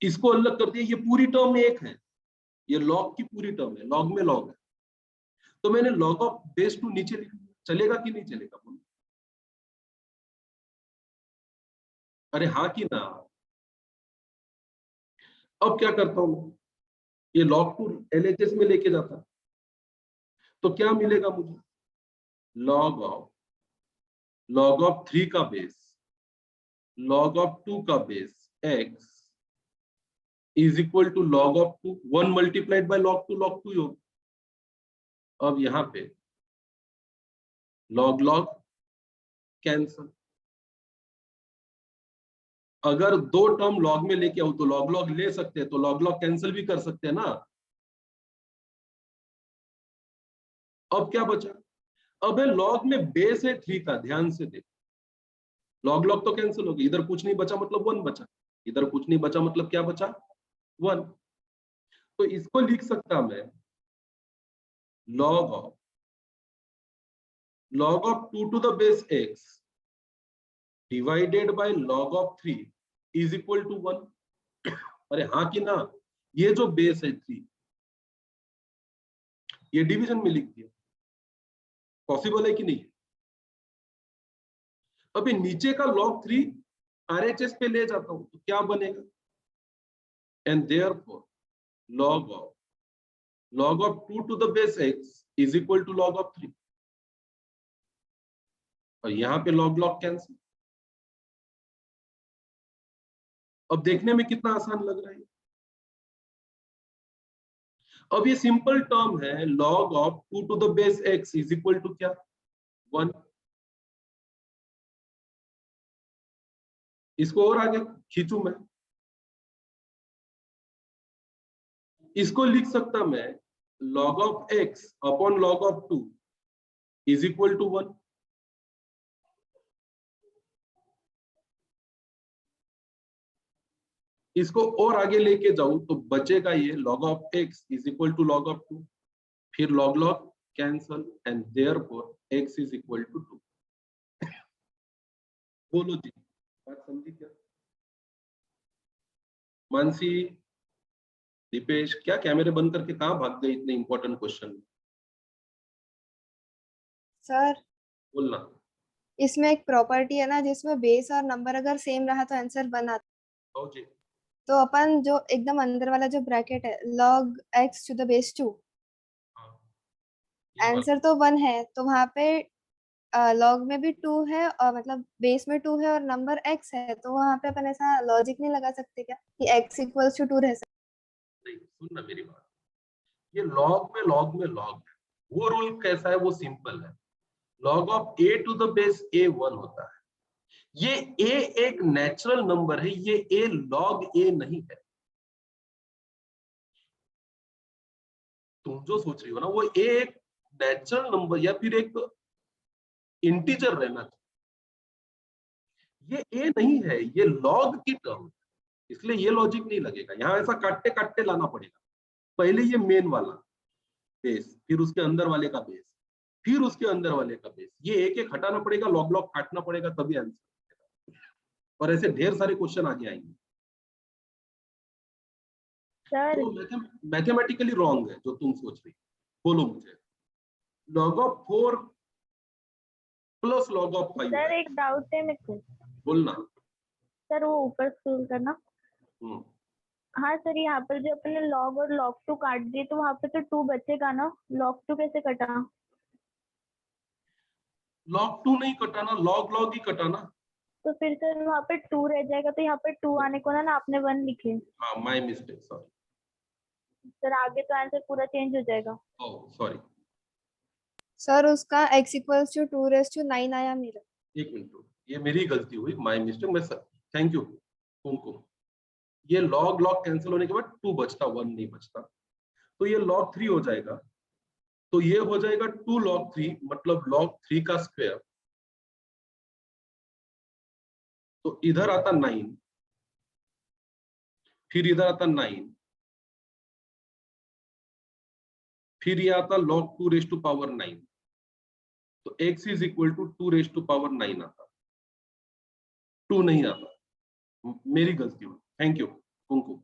A: इसको अलग कर दिया। ये पूरी टर्म 1 है, ये लॉग की पूरी टर्म है, लॉग में लॉग है। तो मैंने log ऑफ बेस 2 नीचे लिख दिया। चलेगा कि नहीं चलेगा? बोलो। अरे हाँ कि ना? अब क्या करता हूं, ये log 2 LHS में लेके जाता, तो क्या मिलेगा मुझे? log ऑफ 3 का बेस log ऑफ 2 का base x is equal to log of 2 1 multiplied by log 2 ही होगा। अब यहाँ पे log कैंसल। अगर 2 टर्म log में लेके आओ तो log ले सकते हैं, तो log कैंसिल भी कर सकते हैं ना। अब क्या बचा? अब है log में बेस है 3 का, ध्यान से देख। log तो कैंसिल हो गई, इधर कुछ नहीं बचा मतलब 1 बचा, इधर कुछ नहीं बचा मतलब क्या बचा? 1। तो इसको लिख सकता मैं log of 2 to the base x divided by log of 3 is equal to 1। अरे हाँ कि ना? ये जो बेस है 3, ये डिवीजन में लिख दिया। पॉसिबल है कि नहीं? अभी नीचे का log 3 RHS पे ले जाता हूं तो क्या बनेगा? And therefore log of 2 to the base x is equal to log of 3। और यहाँ पे log कैंसिल। अब देखने में कितना आसान लग रहा है। अब ये सिंपल टर्म है log of 2 to the base x is equal to क्या? 1। इसको और आगे खींचू मैं, इसको लिख सकता मैं log of x upon log of 2 is equal to 1। इसको और आगे लेके जाऊं तो बचेगा ये log of x is equal to log of 2, फिर log cancel and therefore x is equal to 2। बोलो जी, बात समझी क्या? मानसी, दीपेश, क्या कैमरे बंद करके कहाँ भाग गए इतने इंपॉर्टेंट क्वेश्चन?
D: सर
A: बोलना।
D: इसमें एक प्रॉपर्टी है ना जिसमें बेस और नंबर अगर सेम रहा तो आंसर 1 आता
A: आओ जी।
D: तो अपन जो एकदम अंदर वाला जो ब्रैकेट है log x to the base 2,
A: हाँ, ये वाला।
D: आंसर तो 1 है, तो वहां पे लॉग में भी 2 है और मतलब बेस में 2 है और नंबर x है, तो वहां पे अपन ऐसा लॉजिक नहीं लगा सकते क्या कि x इक्वल्स टू 2 रह सकता
A: नहीं, सुन ना मेरी बात, ये लॉग है। वो रूल कैसा है, वो सिंपल है। Log of a to the base a 1 होता है। ये a एक नेचुरल नंबर है, ये a लॉग a नहीं है। तुम जो सोच रही हो ना, वो a एक नेचुरल नंबर या फिर एक इंटीजर रहना चाहिए। ये a नहीं है, ये लॉग की टर्म है, इसलिए ये लॉजिक नहीं लगेगा। यहाँ ऐसा काटते काटते लाना पड़ेगा। पहले ये मेन वाला बेस, फिर उसके अंदर वाले का बेस, फिर उसके अंदर वाले का बेस, ये एक एक हटाना पड़ेगा, लॉग लॉग काटना पड़ेगा, तभी आंसर। और ऐसे ढेर सारे क्वेश्चन आगे आएंगे।
C: सर
A: तो मैथमेटिकली रॉन्ग है जो तुम सोच रही हो। बोलो मुझे, log of 4 plus log of 5
C: sir
A: है।
C: एक डाउट है मेरे को।
A: बोलना।
C: सर वो ऊपर स्क्रॉल करना।
A: हम्म,
C: हाँ सर, यहाँ पर जो अपने log और log 2 काट दिए, तो वहाँ पे तो 2 बचेगा ना? log 2 कैसे कटा?
A: लॉग 2 नहीं कटाना, लॉग लॉग ही कटाना।
C: तो फिर सर वहाँ पे 2 रह जाएगा, तो यहाँ पे 2 आने को ना आपने 1 लिखे।
A: हाँ, माय मिस्टेक, सॉरी।
C: सर आगे तो आंसर पूरा चेंज हो जाएगा।
A: ओह सॉरी,
D: सर उसका x equals to 2 raise to 9 आया मेरा।
A: एक मिनट रुको, ये मेरी गलती हुई, माय मिस्टेक। मैं थैंक यू कुमकुम। ये लॉग लॉग कैंसिल होने के बाद 2 बचता, 1 नहीं बचता, तो ये log 3 हो जाएगा। तो ये हो जाएगा 2 log 3, मतलब log 3 का स्क्वायर। तो इधर आता 9, फिर इधर आता 9, फिर ये आता log 2 रेज टू पावर 9। तो x is equal to 2 raise to power 9 आता, 2 नहीं आता। मेरी गलती हुई, थैंक यू कुमकुम।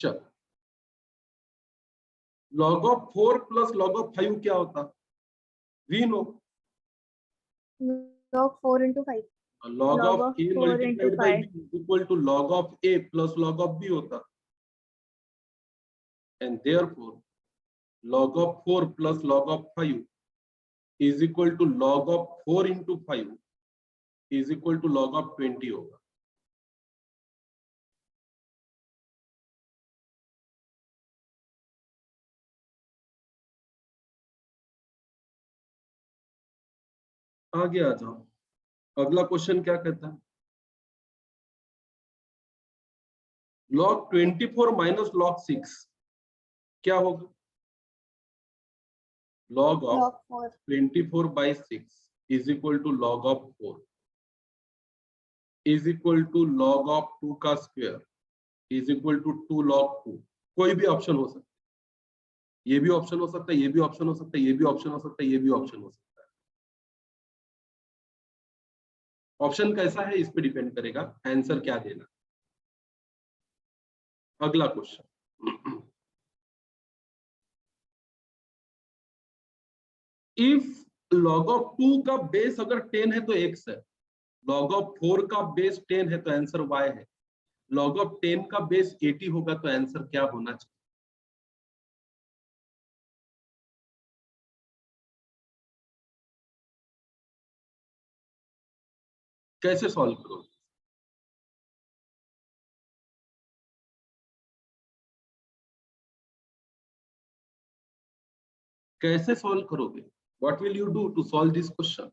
A: चल, log of 4 plus log of 5 क्या होता? We know,
D: log 4 into 5।
A: log
C: Log
A: of
C: of
A: a
C: 4 into
A: multiplied by
C: 5।
A: b is equal to log of a plus log of b होता। And therefore log of 4 plus log of 5 is equal to log of 4 into 5 is equal to log of 20 होगा। आगे आ जाओ, अगला question क्या कहता है? log 24 minus log 6 क्या होगा? log of
D: log 4।
A: 24 by 6 is equal to log of 4 is equal to log of 2 का square is equal to 2 log 2। कोई भी ऑप्शन हो सकता है, ये भी ऑप्शन हो सकता है, ये भी ऑप्शन हो सकता है, ये भी ऑप्शन हो सकता है, ये भी ऑप्शन हो सकता है। ऑप्शन कैसा है इस पे डिपेंड करेगा आंसर क्या देना। अगला क्वेश्चन, इफ log ऑफ 2 का बेस अगर 10 है तो x है, log ऑफ 4 का बेस 10 है तो आंसर y है, log ऑफ 10 का बेस 80 होगा तो आंसर क्या होना चाहिए? कैसे सॉल्व करोगे? कैसे सॉल्व करोगे? What will you do to solve this question?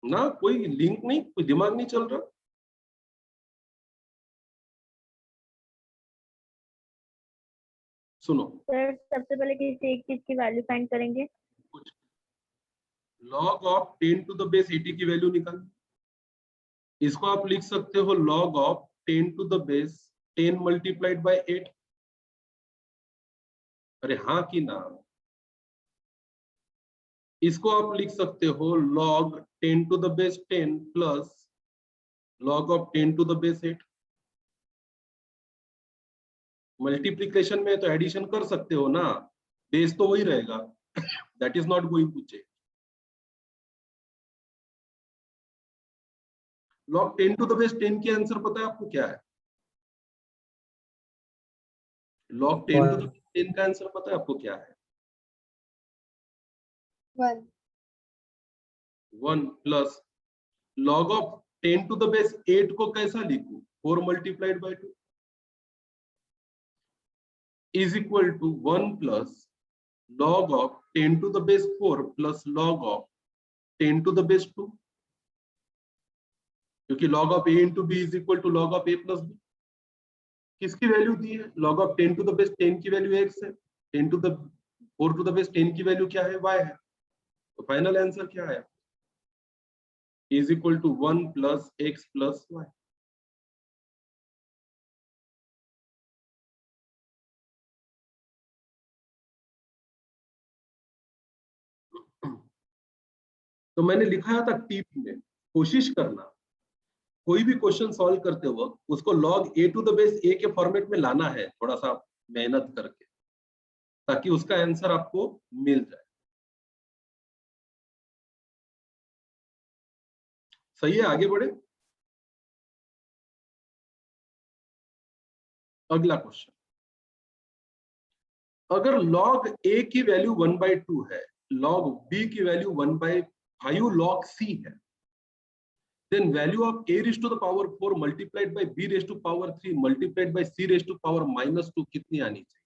A: ना कोई लिंक नहीं, कोई दिमाग नहीं चल रहा। सुनो,
C: सर सबसे पहले किसी एक चीज की वैल्यू फाइंड करेंगे।
A: कुछ log of 10 to the base 80 की वैल्यू निकाल। इसको आप लिख सकते हो log of 10 to the base 10 multiplied by 8। अरे हाँ कि ना? इसको आप लिख सकते हो log 10 to the base 10 plus log of 10 to the base 8। Multiplication में तो एडिशन कर सकते हो ना, बेस तो वही रहेगा, that is not going to change. log 10 to the base 10 की आंसर पता है आपको क्या है? log 10 to the base 10 का आंसर पता है आपको क्या है?
D: 1
A: 1 plus log of 10 to the base 8 को कैसा लिखूं? 4 multiplied by 2 is equal to 1 plus log of 10 to the base 4 plus log of 10 to the base 2, क्योंकि log of a into b is equal to log of a plus b। किसकी value दी है? log of 10 to the base 10 की value x है, 10 to the 4 to the base 10 की value क्या है? y है। तो फाइनल आंसर क्या है? is equal to 1 plus x plus y। तो मैंने लिखाया था टिप में, कोशिश करना कोई भी क्वेश्चन सॉल्व करते वक्त उसको log a to the base a के फॉर्मेट में लाना है, थोड़ा सा मेहनत करके, ताकि उसका आंसर आपको मिल जाए। सही है, आगे बढ़े। अगला क्वेश्चन, अगर log a की वैल्यू 1/2 है, log b की वैल्यू 1/5 log c है, then value of a raised to the power 4 multiplied by b raised to power 3 multiplied by c raised to power -2 कितनी आनी चाहिए?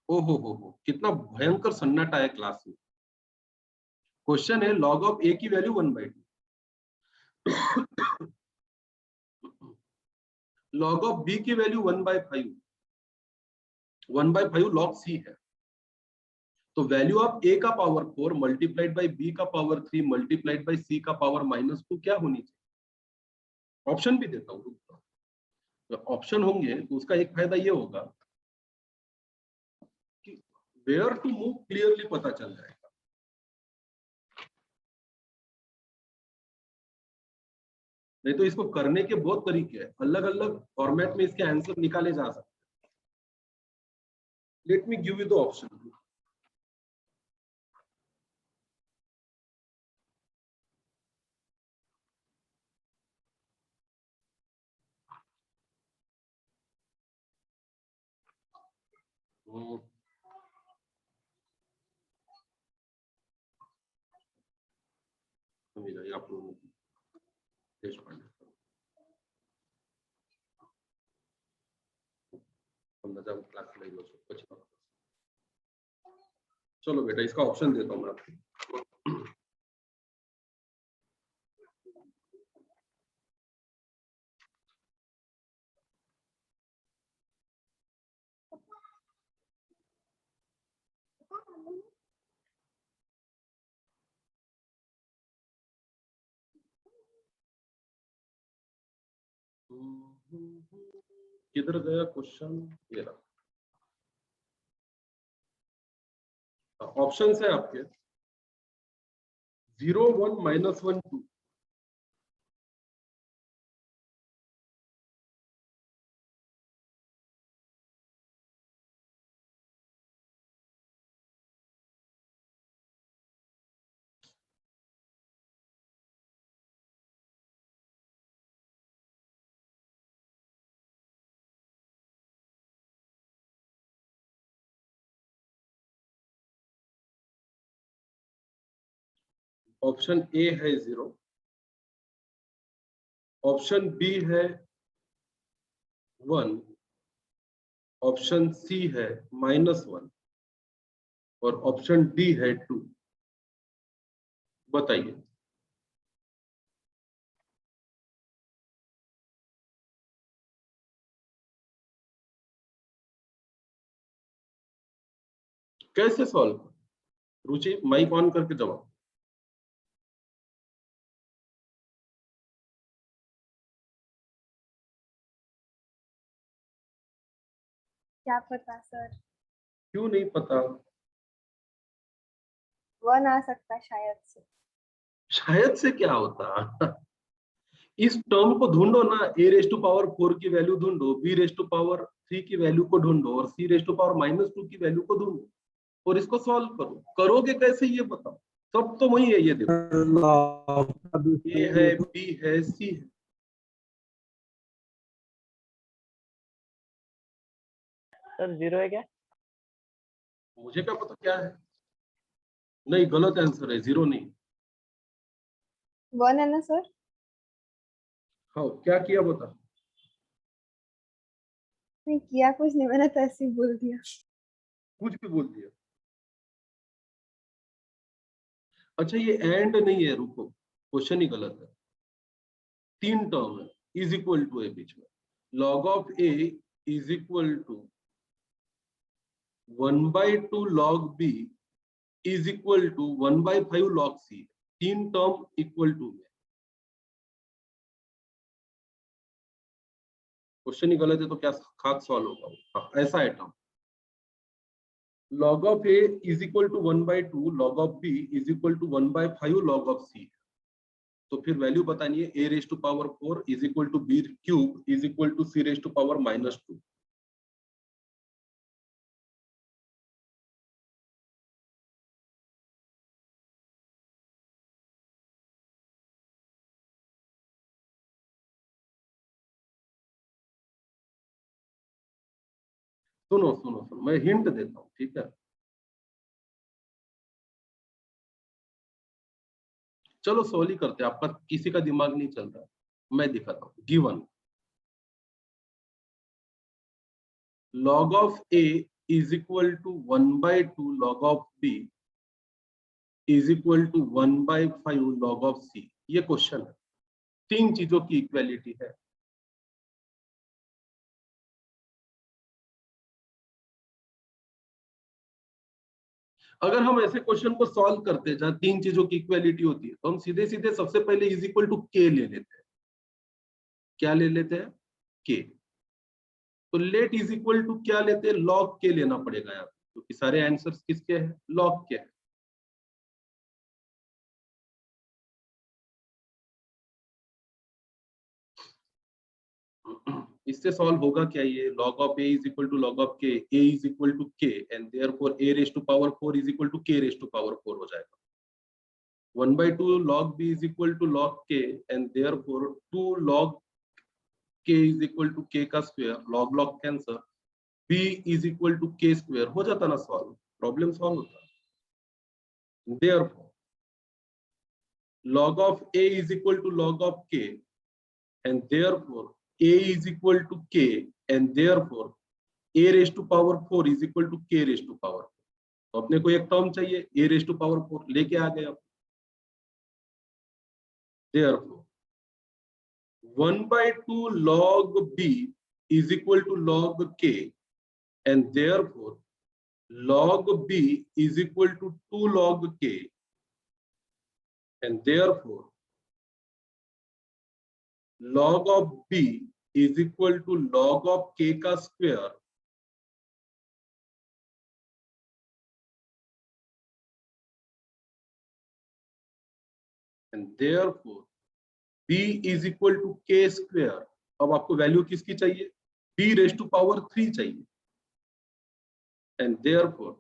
A: हो, कितना भयंकर सन्नाटा है क्लास में। क्वेश्चन है log ऑफ a की वैल्यू 1/2, log ऑफ b की वैल्यू 1/5, 1/5 log c है, तो वैल्यू ऑफ a का पावर 4 मल्टीप्लाइड बाय b का पावर 3 मल्टीप्लाइड बाय c का पावर -2 क्या होनी चाहिए? ऑप्शन भी देता हूँ, ऑप्शन होंगे तो उसका एक फायदा ये होगा कि वेयर टू मूव क्लियरली पता चल जाएगा। नहीं तो इसको करने के बहुत तरीके हैं, अलग अलग फॉर्मेट में इसके आंसर निकाले जा सकते हैं। Let me give you the option. आप लोगों को क्लास चलो बेटा, इसका ऑप्शन देता हूँ मैं आपको। किधर गया क्वेश्चन? ये रहा। ऑप्शन है आपके 0 1 -1 2। ऑप्शन ए है 0, ऑप्शन बी है 1, ऑप्शन सी है -1 और ऑप्शन डी है 2। बताइए। कैसे सॉल्व? रुचि माइक ऑन करके जवाब।
D: क्या पता सर,
A: क्यों नहीं पता?
D: 1 आ सकता शायद से।
A: शायद से क्या होता? इस टर्म को ढूंढो ना, a रेस टू पावर 4 की वैल्यू ढूंढो, b रेस टू पावर 3 की वैल्यू को ढूंढो और c रेस टू पावर -2 की वैल्यू को ढूंढो और इसको सॉल्व करो। करोगे कैसे ये बताओ? सब तो वही है, ये देखो, a है, b है, c है।
B: सर 0 है क्या?
A: मुझे क्या पता क्या है? नहीं, गलत आंसर है, 0 नहीं।
D: 1 है ना सर?
A: हाँ, क्या किया बता?
D: नहीं किया कुछ नहीं, मैंने तो ऐसे ही बोल दिया।
A: कुछ भी बोल दिया। अच्छा, ये एंड नहीं है, रुको, क्वेश्चन ही गलत है। 3 टर्म है, इज इक्वल टू है बीच में। Log of a is equal to 1/2 log b is equal to 1/5 log c। 3 term equal to में। क्वेश्चन ही गलत है तो क्या खाक सॉल्व होगा? हाँ, ऐसा है term. log of a is equal to 1/2 log of b is equal to 1/5 log of c। तो फिर वैल्यू बतानी है, a raise to power 4 is equal to b cube is equal to c raise to power -2। सुनो सुनो सुनो, मैं hint देता हूँ, ठीक है? चलो सॉल्व ही करते हैं, आपका किसी का दिमाग नहीं चल रहा, मैं दिखाता हूँ। Given log of a is equal to 1/2 log of b is equal to 1/5 log of c। ये क्वेश्चन है, 3 चीजों की इक्वालिटी है। अगर हम ऐसे क्वेश्चन को सॉल्व करते हैं जहां 3 चीजों की इक्वालिटी होती है, तो हम सीधे सीधे सबसे पहले इज इक्वल टू के ले लेते हैं। क्या ले लेते हैं? के। तो लेट इज इक्वल टू क्या लेते हैं? लॉग के लेना पड़ेगा यहाँ, क्योंकि सारे आंसर्स किसके हैं? लॉग के हैं। इससे सॉल्व होगा क्या? ये log of a is equal to log of k, a is equal to k and therefore a raised to power 4 is equal to k raised to power 4 हो जाएगा। 1/2 log b is equal to log k and therefore 2 log k is equal to k का square, log log cancer, b is equal to k square. हो जाता ना solve, problem solve होता। therefore log of a is equal to log of k and therefore a is equal to k and therefore a raised to power 4 is equal to k raised to power 4। तो अपने को एक term चाहिए, a raised to power 4 लेके आ गए। therefore 1/2 log b is equal to log k and therefore log b is equal to 2 log k and therefore log of b is equal to log of k का square and therefore b is equal to k square. अब आपको value किसकी चाहिए? b raise to power 3 चाहिए and therefore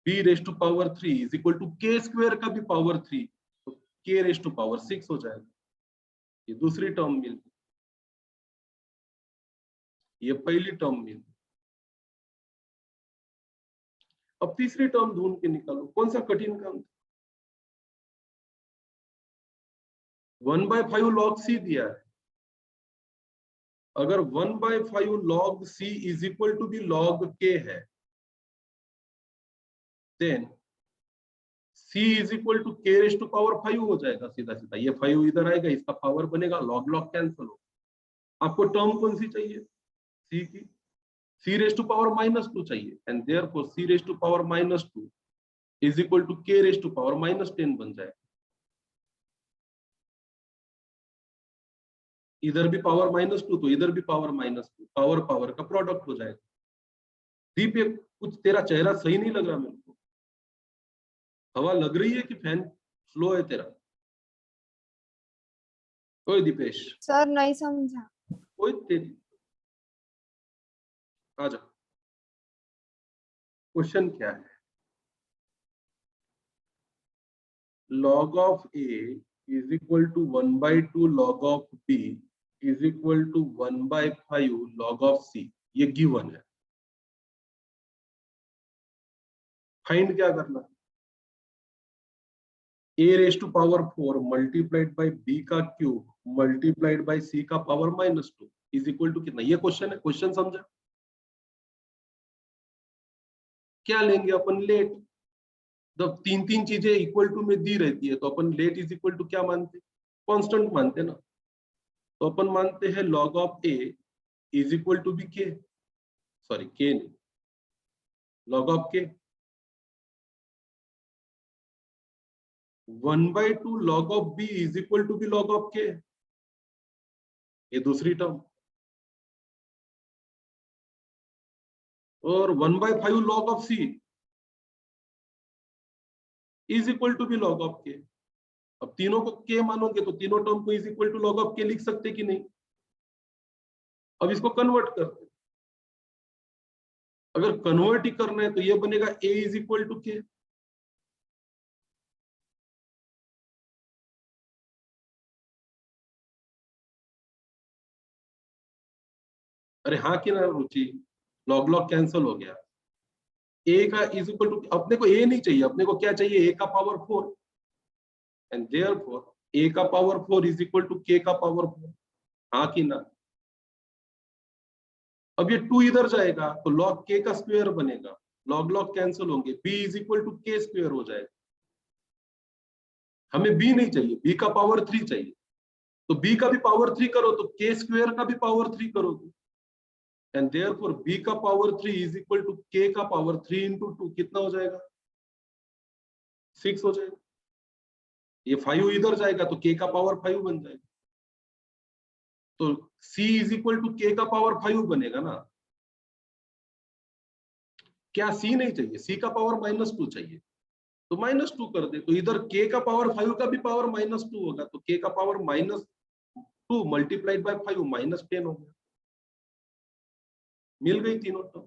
A: b raise to power 3 is equal to k square का भी power 3, तो k raise to power 6 हो जाएगा। ये दूसरी टर्म मिल, ये पहली टर्म मिल। अब तीसरी टर्म ढूंढ के निकालो। कौन सा कठिन काम था? 1/5 log c दिया है। अगर 1/5 log c is equal to B log k है, then c is equal to k raise to power 5 हो जाएगा सीधा सीधा। ये 5 इधर आएगा, इसका पावर बनेगा, log log कैंसिल हो। आपको टर्म कौन सी चाहिए? c की। c रेज टू पावर -2 चाहिए and therefore c raise to power -2 is equal to k raise to power -10 बन जाएगा। इधर भी पावर -2 तो इधर भी पावर -2, पावर पावर का प्रोडक्ट हो जाएगा। दीप, ये कुछ तेरा चेहरा सही नहीं लग रहा मेरे को। हवा लग रही है कि फैन स्लो है तेरा? ओए दीपेश,
D: सर नहीं समझा।
A: ओए तेरी, आ जा। क्वेश्चन क्या है? log of a is equal to 1/2 log of b is equal to 1/5 log of c। ये गिवन है। फाइंड क्या करना? a raise to power 4 multiplied by b का क्यूब मल्टीप्लाइड बाय c का पावर -2 इज इक्वल टू कितना? ये question है। Question समझा? क्या लेंगे अपन? लेट। जब तीन तीन चीजें इक्वल टू में दी रहती है तो अपन लेट इज इक्वल टू क्या मानते? कांस्टेंट मानते ना। तो अपन मानते हैं log of a is equal to B K, sorry K नहीं, log of K 1/2 log of b is equal to B log of K. ये दूसरी टर्म। और 1/5 log of c is equal to B log of K. अब तीनों को के मानोगे तो तीनों टर्म को is equal to log of k लिख सकते कि नहीं? अब इसको कन्वर्ट करते। अगर कन्वर्ट ही करना है तो ये बनेगा a इज इक्वल टू के। अरे हाँ कि ना रुचि? लॉग लॉग कैंसिल हो गया। a का इज इक्वल टू, अपने को a नहीं चाहिए, अपने को क्या चाहिए? a का पावर 4 एंड देयरफॉर a का power 4 is equal to k का पावर 4। हाँ कि ना? अब ये 2 इधर जाएगा तो log k का स्क्वायर बनेगा, लॉग लॉग कैंसिल होंगे, b is equal to k square हो जाएगा। हमें b नहीं चाहिए, b का पावर 3 चाहिए। तो b का भी पावर 3 करो तो k स्क्वायर का भी पावर 3 करोगे एंड देयरफॉर b का power 3 is equal to k का पावर 3 इंटू 2। कितना हो जाएगा? 6 हो जाएगा। ये 5 इधर जाएगा तो k का पावर 5 बन जाएगा। तो c is equal to k का पावर 5 बनेगा ना। क्या c नहीं चाहिए? c का पावर -2 चाहिए तो -2 कर दे। तो इधर k का पावर 5 का भी पावर -2 होगा तो k का पावर -2 मल्टीप्लाइड बाय 5 -10 हो गया। मिल गई तीनों टर्म।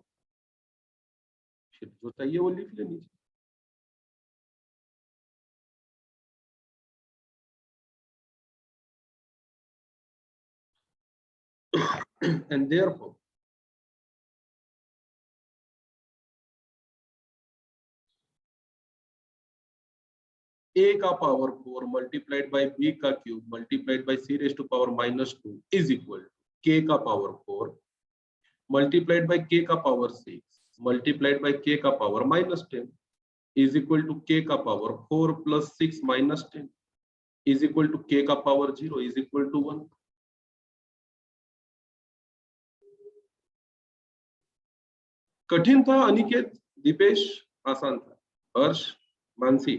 A: फिर जो चाहिए वो लिख लेनी चाहिए। and therefore a का पावर 4 मल्टीप्लाइड बाय b का cube multiplied by c raise to power -2 is equal to k का पावर 4 मल्टीप्लाइड बाय k का पावर 6 मल्टीप्लाइड बाय k का power -10 is equal to k का power 4 plus 6 -10 is equal to k का power 0 is equal to 1। कठिन था अनिकेत? दीपेश? आसान था? हर्ष? Mansi?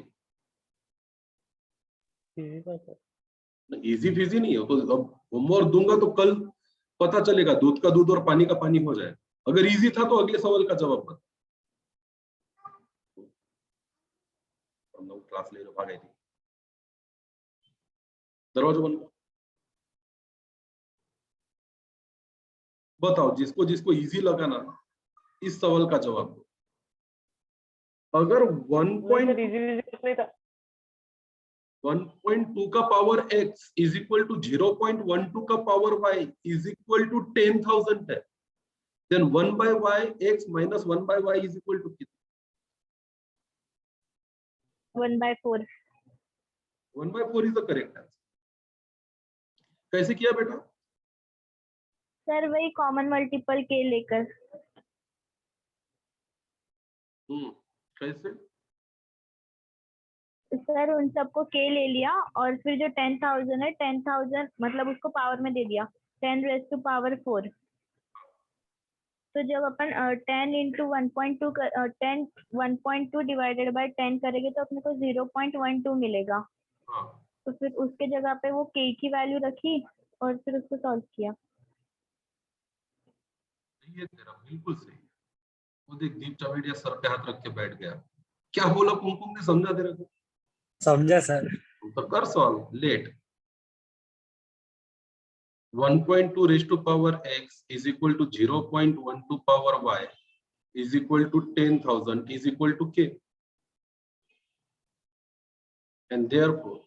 A: Easy Fiji नहीं है तो अब होमवर्क दूंगा तो कल पता चलेगा, दूध का दूध और पानी का पानी हो जाए। अगर इजी था तो अगले सवाल का जवाब बता। क्लास ले लो, भाग गई थी। दरवाजा बंद करो। बताओ जिसको जिसको इजी लगा ना इस सवाल का जवाब दो। अगर 1.2 का power x is equal to 0.12 का power y is equal to 10,000 है, then 1/y x minus 1/y is equal to कितना?
C: 1/4।
A: 1/4 इज द करेक्ट आंसर। कैसे किया बेटा?
C: सर वही कॉमन मल्टीपल के लेकर।
A: कैसे?
C: सर उन सबको के ले लिया और फिर जो 10,000 है 10,000 मतलब उसको पावर में दे दिया 10 रेज टू पावर 4। तो जब अपन 10 इंटू 1.2 10 1.2 डिवाइडेड बाय 10 करेंगे तो अपने को 0.12 मिलेगा।
A: हाँ,
C: तो फिर उसके जगह पे वो के की वैल्यू रखी और फिर उसको सॉल्व किया।
A: ये तेरा बिल्कुल सही है। वो देख दीप चावेड़िया सर पे हाथ रख के बैठ गया। क्या बोला कुमकुम ने, समझा तेरे को?
F: समझा सर।
A: तो कर solve. Let 1.2 raised to power x is equal to 0.12 power y is equal to 10,000 is equal to k, and therefore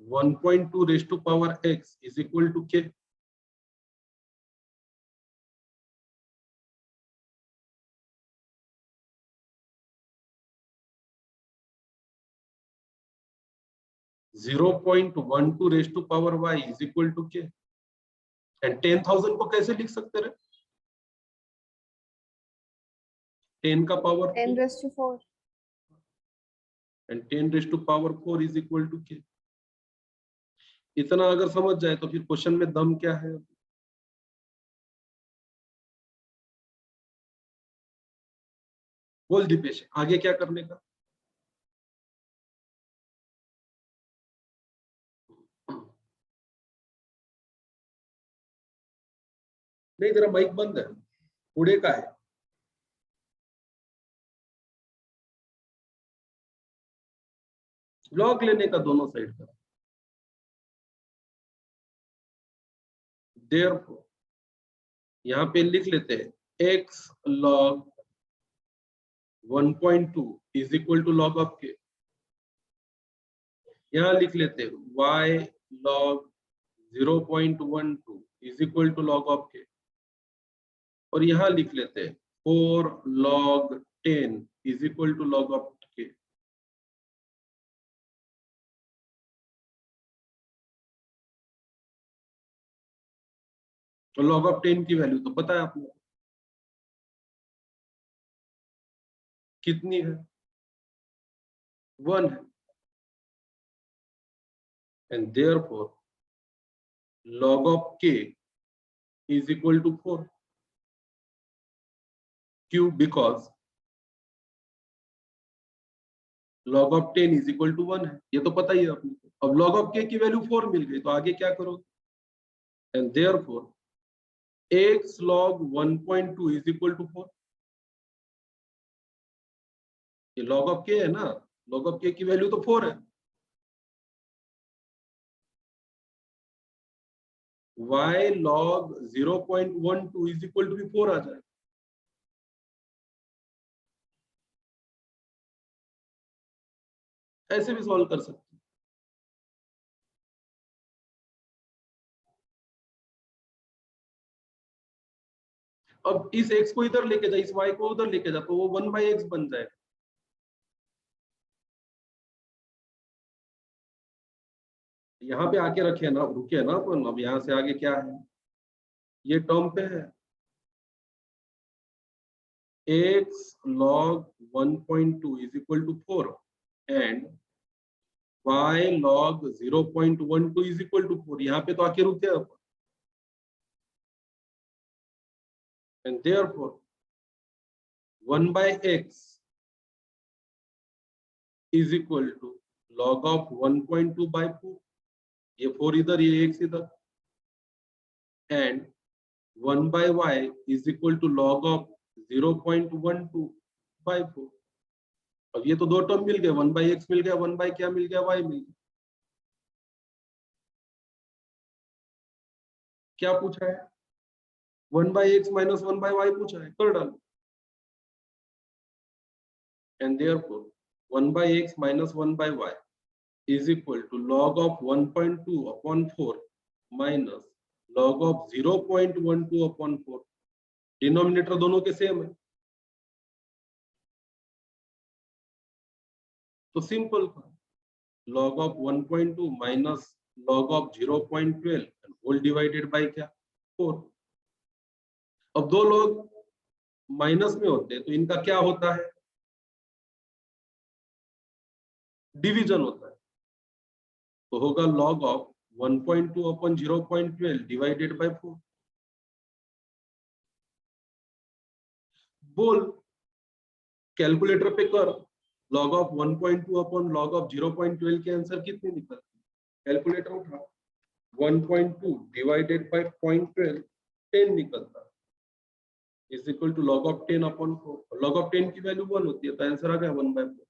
A: 1.2 raised to power x is equal to k. Zero 0.12 raised to power y is equal to k, and 10,000 को कैसे लिख सकते रहे? 10 का power
D: 10 raised to 4.
A: and 10 raised to power 4 is equal to k. इतना अगर समझ जाए तो फिर क्वेश्चन में दम क्या है? बोल दीपेश, आगे क्या करने का? नहीं, तेरा माइक बंद है, पुणे का है। लॉग लेने का दोनों साइड का। Therefore, यहाँ पे लिख लेते हैं x log 1.2 is equal to log of k। यहाँ लिख लेते हैं y log 0.12 is equal to log of k, और यहाँ लिख लेते हैं 4 log 10 is equal to log of k। तो log of 10 की वैल्यू तो पता है आपको कितनी है? 1 है, and therefore log of k is equal to 4। क्यों? Because log of 10 is equal to 1 है, ये तो पता ही है आपने। अब log of k की वैल्यू 4 मिल गई, तो आगे क्या करोगे? And therefore x log 1.2 is equal to 4। ये log of k है ना, log of k की वैल्यू तो 4 है। y log 0.12 is equal to 4 आ जाए। ऐसे भी सॉल्व कर सकते हैं। अब इस x को इधर लेके जा, इस y को उधर लेके जा, तो वो 1/x बन जाएगा। यहाँ पे आके रखे ना, रुके ना अपन। अब यहाँ से आगे क्या है? ये टर्म पे है x log 1.2 is equal to 4 and y log 0.12 is equal to 4। यहाँ पे तो आके रुके अपन, and therefore 1/x is equal to log of 1.2 by 4। ये 4 इधर, ये x इधर, and 1/y is equal to log of 0.12 by 4। अब ये तो दो टर्म मिल गए, 1/x मिल गया, 1 क्या मिल गया? y मिल गया। क्या पूछा है? 1/x minus 1/y पूछा है, कर डालो। And therefore 1/x minus 1/y is equal to log of 1.2 upon 4 minus log of 0.12 upon 4। Denominator दोनों के सेम है, तो simple log of 1.2 minus log of 0.12 whole divided by क्या? 4। अब दो लोग माइनस में होते हैं तो इनका क्या होता है? डिवीजन होता है, तो होगा log of 1.2 upon 0.12 divided by 4। बोल, कैलकुलेटर पे कर, log of 1.2 upon log of 0.12 के आंसर कितने निकलते हैं? कैलकुलेटर उठा, 1.2 डिवाइडेड बाय 0.12 10 निकलता है। Is equal to log of 10 upon 4। log of 10 की वैल्यू 1 होती है, तो आंसर आ गया 1/4।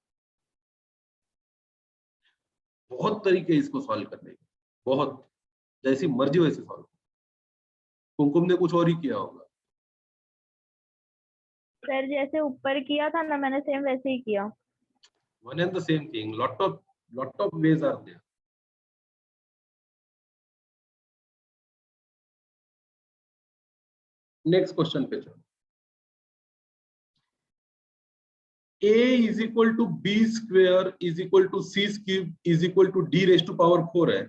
A: बहुत तरीके हैं इसको सॉल्व करने के, बहुत, जैसी मर्जी वैसे सॉल्व। कुमकुम ने कुछ और ही किया होगा।
C: सर जैसे ऊपर किया था ना, मैंने सेम वैसे ही किया।
A: One and the same thing. Lot of ways are there. Next question पे चलो। A is equal to B square is equal to C cube is equal to D raised to power 4 है।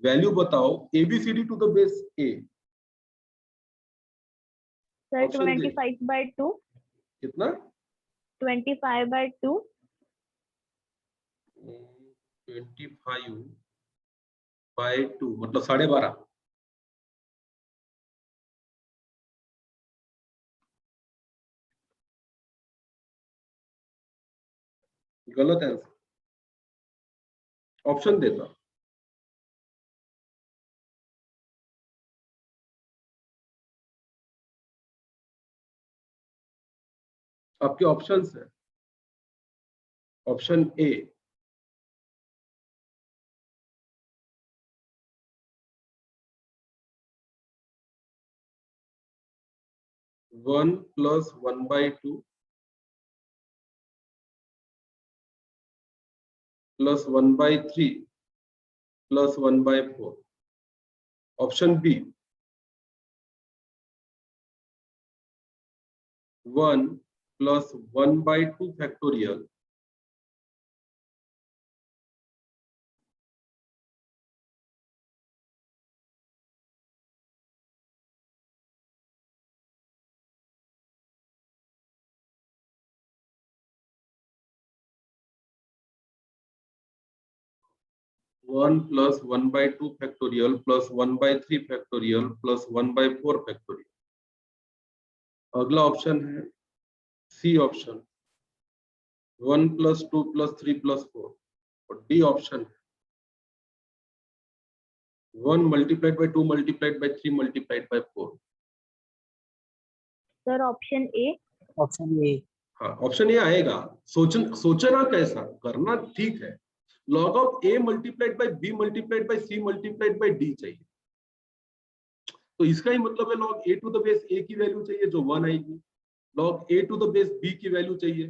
A: Value बताओ ABCD to the base A।
C: Sir
A: Option दे।
C: 25/2।
A: कितना?
C: 25/2।
A: 25/2 मतलब 12.5। गलत answer. Option देता। आपके options है। Option a 1 + 1/2 + 1/3 + 1/4। Option b 1 + 1/2 factorial + 1/2 factorial + 1/3 factorial + 1/4 factorial. अगला option है सी ऑप्शन 1 + 2 + 3 + 4। और डी ऑप्शन है 1 × 2 × 3 × 4।
C: Sir option A.
E: Option A.
A: हाँ ऑप्शन ए आएगा। सोचना कैसा करना ठीक है। log of a multiplied by b multiplied by c multiplied by d चाहिए, तो इसका ही मतलब है log a to the base a की वैल्यू चाहिए जो 1 आएगी, log a to the base b की वैल्यू चाहिए,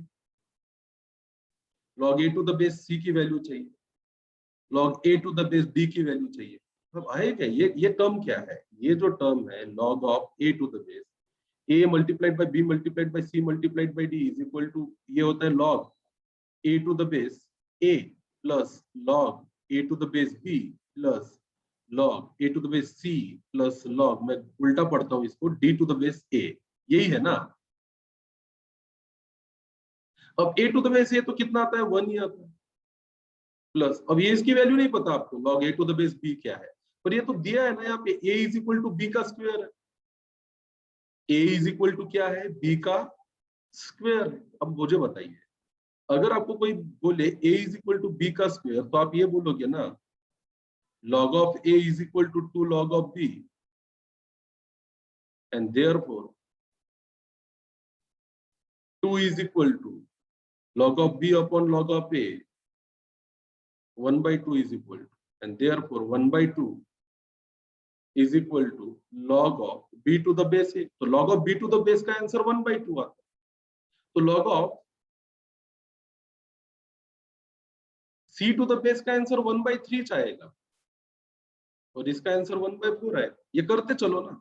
A: log a to the base c की वैल्यू चाहिए, log a to the base d की वैल्यू चाहिए। अब आएगा ये टर्म क्या है? ये जो टर्म है log of a to the base a multiplied by b multiplied by c multiplied by d is equal to, ये होता है log a to the base a plus log a to the base b plus log a to the base c plus log, मैं उल्टा पढ़ता हूं इसको, d to the base a। यही है ना? अब a to the base a तो कितना आता है? 1 ही आता है। प्लस अब ये इसकी वैल्यू नहीं पता आपको log a to the base b क्या है, पर ये तो दिया है ना यहाँ पे a is equal to b का स्क्वायर है। a is equal to क्या है? b का स्क्वायर। अब मुझे बताइए, अगर आपको कोई बोले a is equal to b का स्क्वायर, तो आप ये बोलोगे ना log of a is equal to 2 log of b, and therefore 2 is equal to log of b upon log of a, 1/2 is equal to, and therefore 1/2 is equal to log of b to the base a। तो log of b to the base का answer 1/2 आता है, तो log of c to the base का answer 1/3 आएगा और इसका answer 1/4 आएगा। ये करते चलो ना।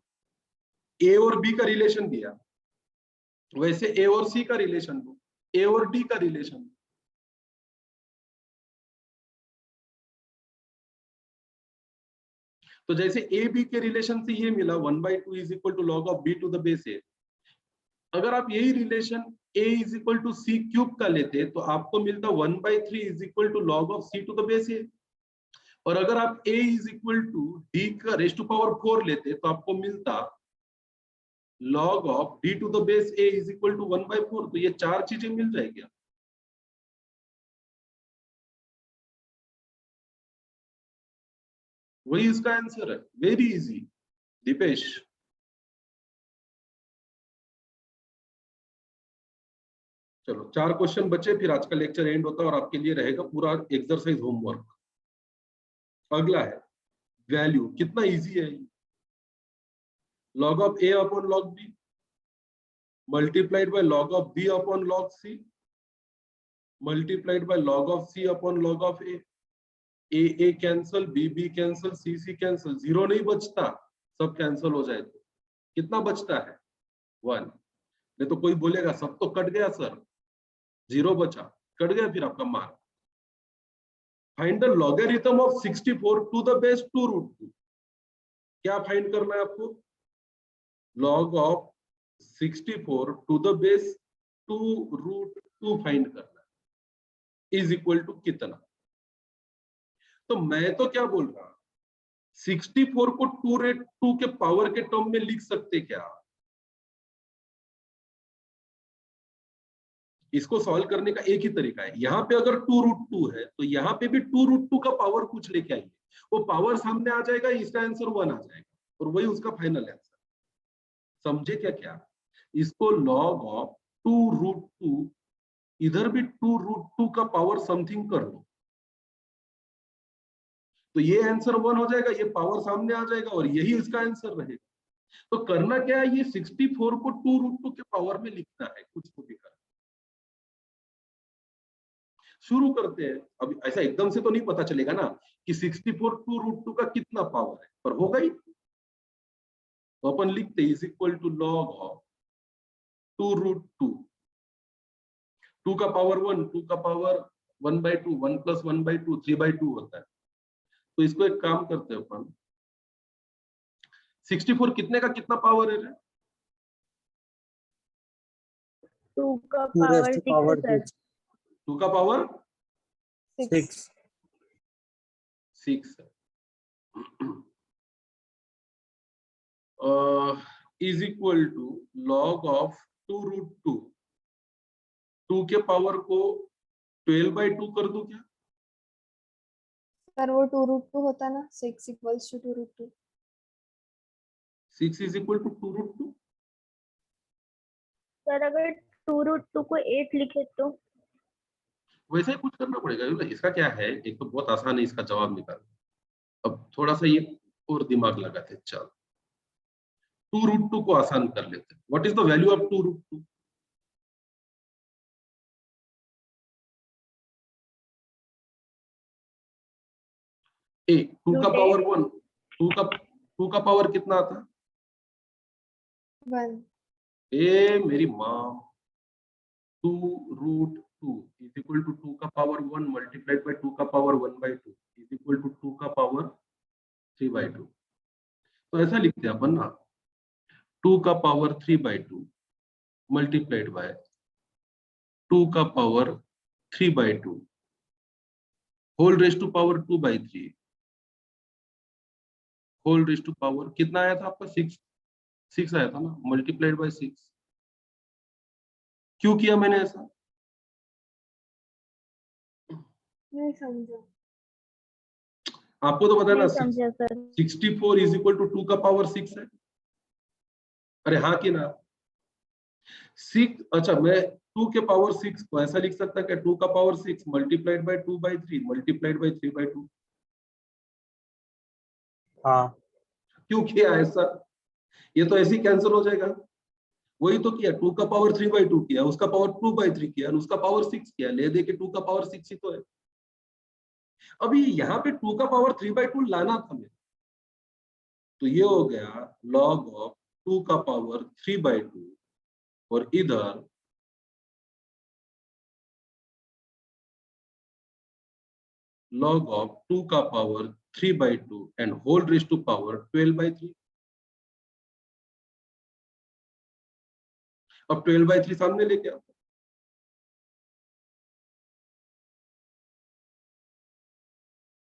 A: a और b का रिलेशन दिया, वैसे a और c का रिलेशन दो, a और d का रिलेशन। तो जैसे a b के रिलेशन से ये मिला 1/2 is equal to log of b to the base a। अगर आप यही relation a is equal to c cube का लेते तो आपको मिलता 1/3 is equal to log of c to the base a। और अगर आप a is equal to d का रेज़ टू पावर 4 लेते तो आपको मिलता log of d to the base a is equal to 1/4। तो ये चार चीजें मिल जाएगी। वही इसका आंसर है। Very easy Deepesh. चलो 4 क्वेश्चन बचे, फिर आज का लेक्चर एंड होता है और आपके लिए रहेगा पूरा एक्सरसाइज होमवर्क। अगला है वैल्यू, कितना इजी है। log of a upon log b multiplied by log of b upon log c multiplied by log of c upon log of a cancel, b cancel, c cancel, 0 नहीं बचता, सब cancel हो जाए तो कितना बचता है 1। नहीं तो कोई बोलेगा सब तो कट गया सर, 0 बचा, कट गया फिर आपका mark. Find the logarithm of 64 to the base 2 root 2। क्या फाइंड करना है आपको? log of 64 to the base 2 root 2 find करना है, इज इक्वल टू कितना। तो मैं तो क्या बोल रहा, 64 को 2 के पावर के टर्म में लिख सकते क्या? इसको सॉल्व करने का एक ही तरीका है, यहाँ पे अगर 2 रूट 2 है तो यहाँ पे भी 2 रूट 2 का पावर कुछ लेके आइए, वो पावर सामने आ जाएगा, इसका आंसर 1 आ जाएगा और वही उसका फाइनल आंसर। समझे क्या? इसको log ऑफ 2 रूट 2, इधर भी 2 रूट 2 का पावर समथिंग कर लो, तो ये आंसर 1 हो जाएगा, ये पावर सामने आ जाएगा और यही इसका आंसर रहेगा। तो करना क्या है, ये 64 को 2 रूट 2 के पावर में लिखना है, कुछ को भी करना। शुरू करते हैं। अब ऐसा एकदम से तो नहीं पता चलेगा ना कि 64 2 रूट 2 का कितना पावर है, पर होगा ही। तो अपन लिखते is equal to log of 2 root 2, 2 का पावर 1, 2 का पावर 1/2, 1 + 1/2 3/2 होता है। तो इसको एक काम करते हैं अपन, 64 कितने का कितना पावर है?
C: 2 का पावर 6 है सर।
A: 2 का पावर
D: 6
A: 6 है। Is equal to log of 2 root 2, 2 के पावर को 12/2 कर दूं क्या?
D: सर वो 2 रूट 2 होता ना, 6 equals to 2 root 2।
A: 6 is equal to 2 root 2।
C: Sir अगर 2 रूट 2 को 8 लिखे तो?
A: वैसे ही कुछ करना पड़ेगा। इसका क्या है, एक तो बहुत आसान है इसका जवाब निकालना। अब थोड़ा सा ये और दिमाग लगाते हैं। चल 2 रूट 2 को आसान कर लेते हैं। What is the value of 2 root 2? A 2 का पावर 1, 2 का पावर कितना आता है?
D: 1
A: ए मेरी माँ, 2 रूट 2 इज इक्वल टू 2 का पावर 1 मल्टीप्लाइड बाय 2 का पावर 1/2 इज इक्वल टू 2 का पावर 3/2। तो ऐसा लिखते हैं अपन ना, 2 का पावर 3/2 मल्टीप्लाइड बाय 2 का power 3/2 whole raise to power 2/3 whole raise to power कितना आया था आपका? 6 आया था ना, मल्टीप्लाइड बाय 6। क्यों किया मैंने ऐसा?
D: नहीं समझा।
A: आपको तो पता है ना,
C: नहीं समझा सर।
A: 64 इज इक्वल टू 2 का पावर 6 है। अरे हाँ कि ना? 6, अच्छा मैं 2 के पावर 6 को ऐसा लिख सकता क्या, 2 का power 6 multiplied bye 2/3 multiplied by 3/2।
B: हाँ।
A: क्यों किया ऐसा? ये तो ऐसे ही कैंसिल हो जाएगा। वही तो किया, 2 का पावर 3/2 किया, उसका पावर 2/3 किया, उसका पावर 6 किया, ले दे के 2 का पावर 6 ही तो है। अभी यहाँ पे 2 का पावर 3/2 लाना था मेरे, तो ये हो गया लॉग ऑफ 2 का पावर 3/2 और इधर log of 2 का power 3/2 and whole raised to power 12/3। अब 12/3 सामने लेके आओ,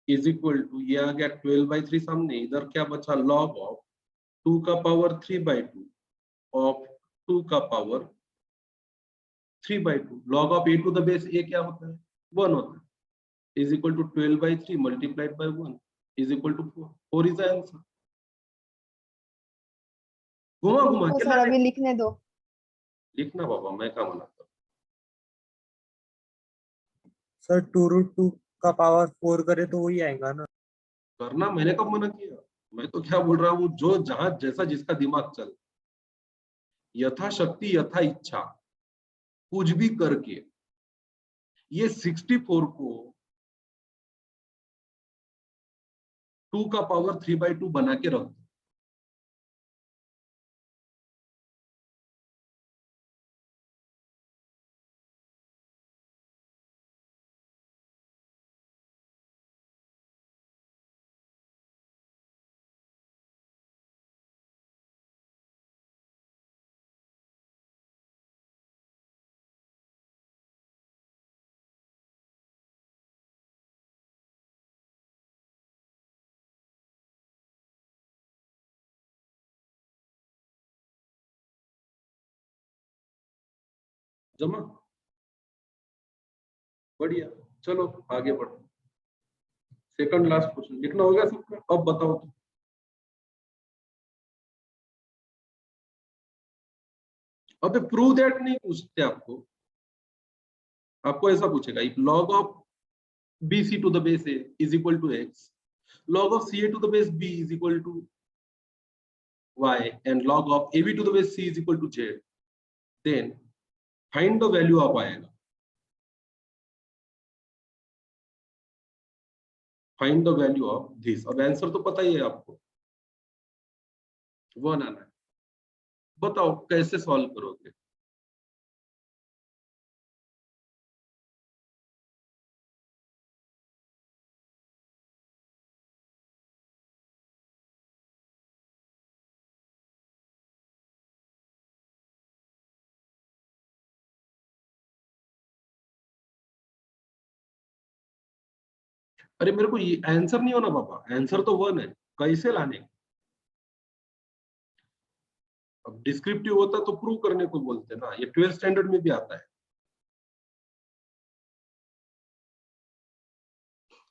A: इज इक्वल टू ये आ गया 12/3 सामने, इधर क्या बचा log ऑफ 2 का पावर 3/2 ऑफ 2 का power 3/2 log of a to the base a क्या होता है? 1 होता है, is equal to 12/3 multiplied by 1 is equal to 4। 4 is the answer. घुमा घुमा
D: तो
A: के
D: सर अभी लिखने दो।
A: लिखना बाबा, मैं क्या मना।
F: सर 2√2 का पावर 4 करे तो वही आएगा ना।
A: करना मैंने कब मना किया? मैं तो क्या बोल रहा हूँ, जो जहां जैसा जिसका दिमाग चल, यथाशक्ति यथा इच्छा कुछ भी करके ये 64 को 2 का पावर 3/2 बना के रख दो। जमा, बढ़िया। चलो आगे बढ़ो। सेकंड लास्ट क्वेश्चन लिखना हो गया सबका? अब बताओ तो। अबे प्रूव दैट नहीं पूछते आपको, आपको ऐसा पूछेगा if log of bc to the base a is equal to x, log of ca to the base b is equal to y, and log of ab to the base c is equal to z, then find the value of आएगा, find the value of this। अब answer तो पता ही है आपको, 1 आना है। बताओ कैसे सॉल्व करोगे? अरे मेरे को ये आंसर नहीं होना पापा, आंसर तो 1 है, कैसे लाने? अब डिस्क्रिप्टिव होता तो प्रूव करने को बोलते ना, ये 12th स्टैंडर्ड में भी आता है।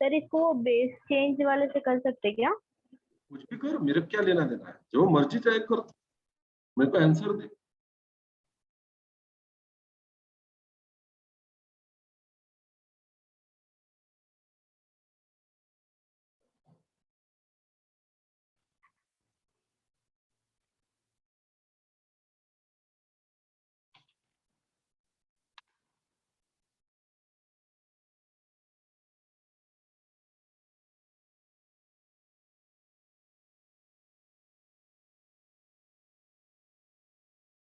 C: सर इसको बेस चेंज वाले से कर सकते क्या?
A: कुछ भी कर, मेरे को क्या लेना देना है, जो मर्जी चाहे कर, मेरे को आंसर दे।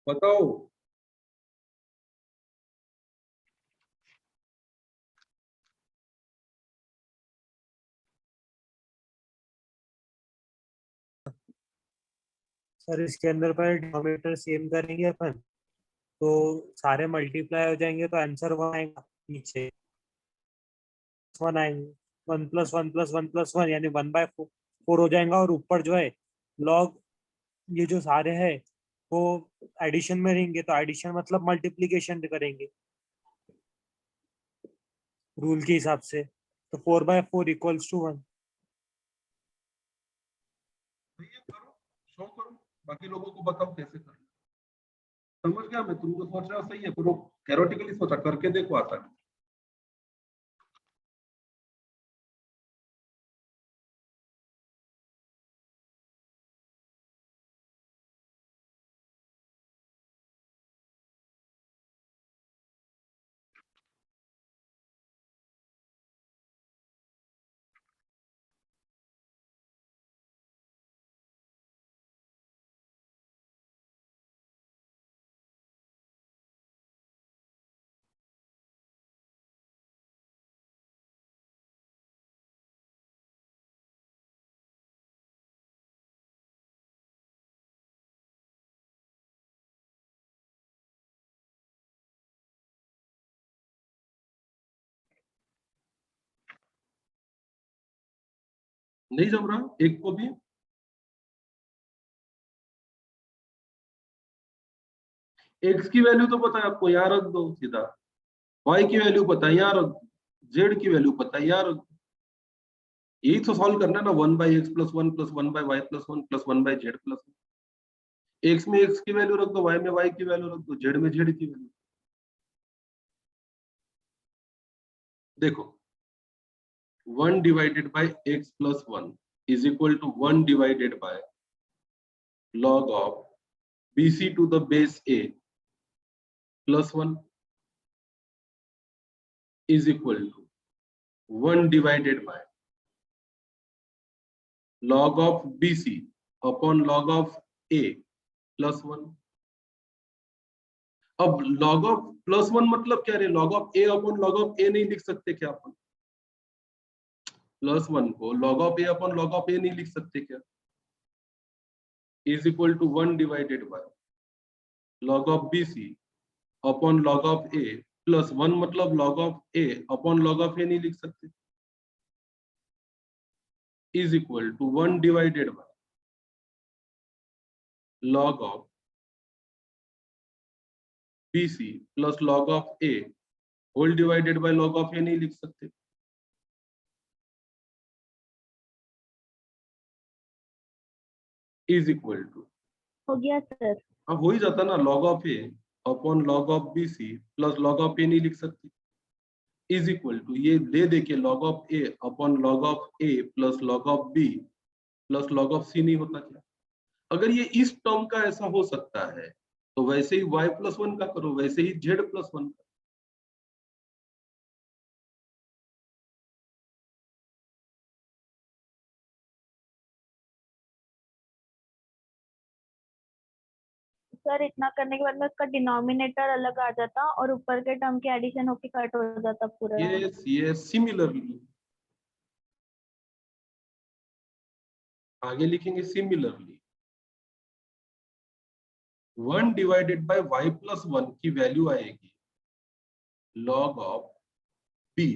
A: बताओ।
F: सर इसके अंदर पर डिनोमिनेटर सेम करेंगे अपन तो सारे मल्टीप्लाई हो जाएंगे तो आंसर 1 आएगा, नीचे 1 आएंगे, 1 + 1 + 1 + 1 यानी 1/4 हो जाएगा। और ऊपर जो है लॉग ये जो सारे हैं वो एडिशन में रहेंगे तो एडिशन मतलब मल्टीप्लीकेशन करेंगे रूल के हिसाब से, तो 4/4 = 1।
A: तो ये करो, शो करो, बाकी लोगों को बताओ कैसे करना। समझ गया मैं, तुमको सोच रहा हो सही है, पर थ्योरेटिकली सोचा, करके देखो आता है। नहीं जम रहा एक को भी? एक्स की वैल्यू तो पता है आपको, यहाँ रख दो सीधा। वाई की वैल्यू पता है, यहाँ रख दो। जेड की वैल्यू पता है, यहाँ रख दो। यही तो सॉल्व करना है ना, 1/x + 1 + 1/y + 1 + 1/z + 1। एक्स में एक्स की वैल्यू रख दो, वाई में वाई की वैल्यू रख दो, जेड में जेड की वैल्यू। देखो 1 divided by x plus 1 is equal to 1 divided by log of bc to the base a plus 1 is equal to 1 divided by log of bc upon log of a plus 1। अब log of plus 1 मतलब क्या है? log of a upon log of a नहीं लिख सकते क्या अपन? Plus 1 को log of a upon log of a नहीं लिख सकते क्या? is equal to 1 divided by log of bc upon log of a plus 1 मतलब log of a upon log of a नहीं लिख सकते, is equal to 1 divided by log of bc plus log of a whole divided by log of a नहीं लिख सकते, is equal to
C: हो गया sir.
A: अब हो ही जाता ना log of a upon log of bc plus log of a नहीं लिख सकते, इज इक्वल टू ये दे देके log of a upon log of a plus log of b plus log of c नहीं होता क्या? अगर ये इस टर्म का ऐसा हो सकता है तो वैसे ही y प्लस 1 का करो, वैसे ही z प्लस 1 का।
C: सर इतना करने के बाद में उसका डिनोमिनेटर अलग आ जाता और ऊपर के टर्म के एडिशन होके कट हो जाता पूरा।
A: ये सिमिलरली आगे लिखेंगे, similarly 1 divided by y plus 1 की वैल्यू आएगी log of b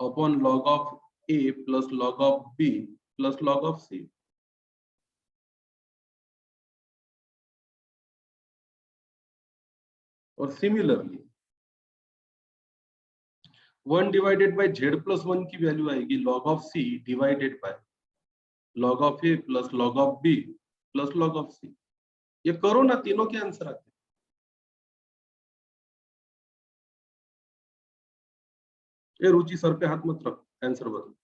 A: upon log of a plus log of b plus log of c। और similarly 1 divided by z plus 1 की वैल्यू आएगी log of c divided by log of a plus log of b plus log of c। ये करो ना, तीनों के answer आते हैं। ये रुचि सर पे हाथ मत रख, आंसर बदल।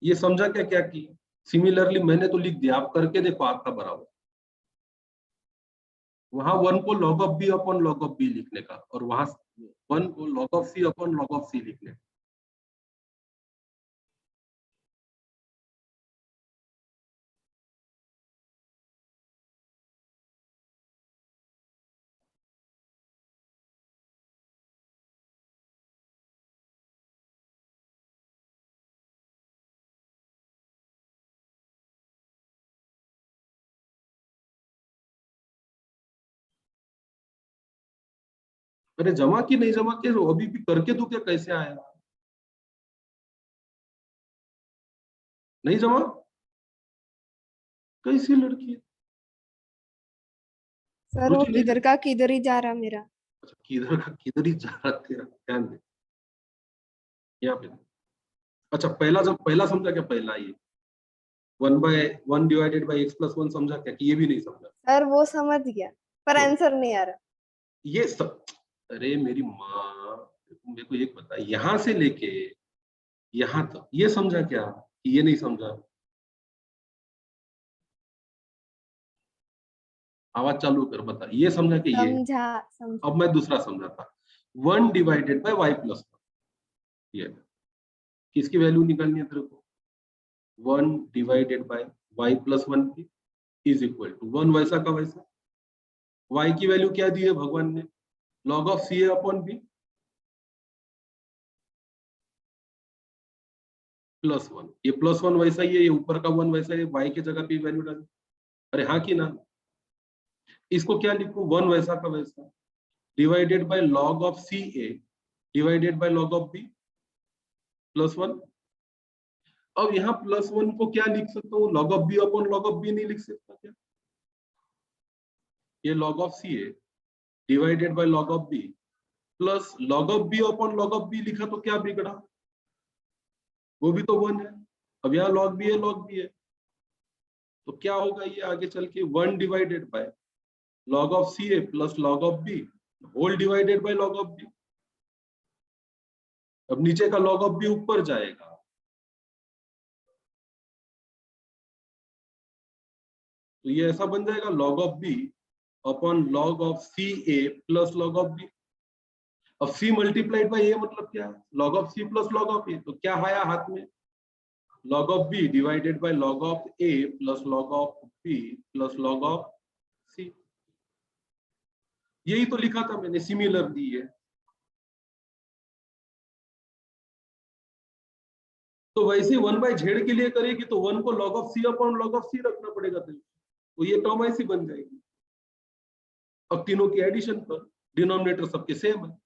A: ये समझा क्या क्या की? सिमिलरली मैंने तो लिख दिया, आप करके देखो आपका बराबर। वहां 1 को log of b upon log of b लिखने का और वहां 1 को log of c upon log of c लिखने का। अरे जमा की नहीं जमा के अभी भी करके दो क्या? कैसे आया? नहीं जमा? कैसी लड़की है?
D: सर वो
A: रुचि नहीं
D: किधर का किधर ही जा रहा मेरा।
A: अच्छा, किधर का किधर ही जा रहा तेरा, ध्यान दे यहाँ पे। अच्छा जब पहला समझा क्या? पहला ये 1 डिवाइडेड बाय x प्लस 1 समझा क्या? कि ये भी नहीं समझा?
D: सर वो समझ गया पर आंसर नहीं आ रहा।
A: ये सब, अरे मेरी माँ, मेरे को एक बता, यहाँ से लेके यहाँ तक ये समझा क्या? कि ये नहीं समझा? आवाज चालू कर, बता ये समझा कि ये?
D: समझा।
A: अब मैं दूसरा समझाता। 1 डिवाइडेड बाय y प्लस 1, ये किसकी वैल्यू निकालनी है तेरे को? 1 डिवाइडेड बाय y प्लस 1 की इज इक्वल टू 1 वैसा का वैसा। y की वैल्यू क्या दी है भगवान ने? log of ca upon b plus 1। ये प्लस 1 वैसा ही है, ये ऊपर का 1 वैसा है, y की जगह पे वैल्यू डाल। अरे हाँ कि ना? इसको क्या लिखूं? 1 वैसा का वैसा divided by log of ca divided by log of b plus 1। अब यहाँ प्लस 1 को क्या लिख सकता हूँ? log of b upon log of b नहीं लिख सकता क्या? ये log of ca divided by log of b plus log of b upon log of b लिखा तो क्या बिगड़ा? वो भी तो 1 है। अब यहाँ log b है, log b है, तो क्या होगा ये आगे चल के? 1 divided by log of ca plus log of b whole divided by log of b। अब नीचे का log ऑफ बी ऊपर जाएगा, तो ये ऐसा बन जाएगा log of B upon log of C A plus log of B. अब सी मल्टीप्लाइड बाई ए मतलब क्या है? log of C plus log of A. तो क्या आया हाथ में? log of B divided by log of A plus log of B plus log of C. यही तो लिखा था मैंने, सिमिलर दी है। तो वैसे 1/z के लिए करेगी तो 1 को log of C upon log of C रखना पड़ेगा, तो ये टर्म ऐसी बन जाएगी। अब तीनों की एडिशन पर, डिनोमिनेटर सबके सेम है,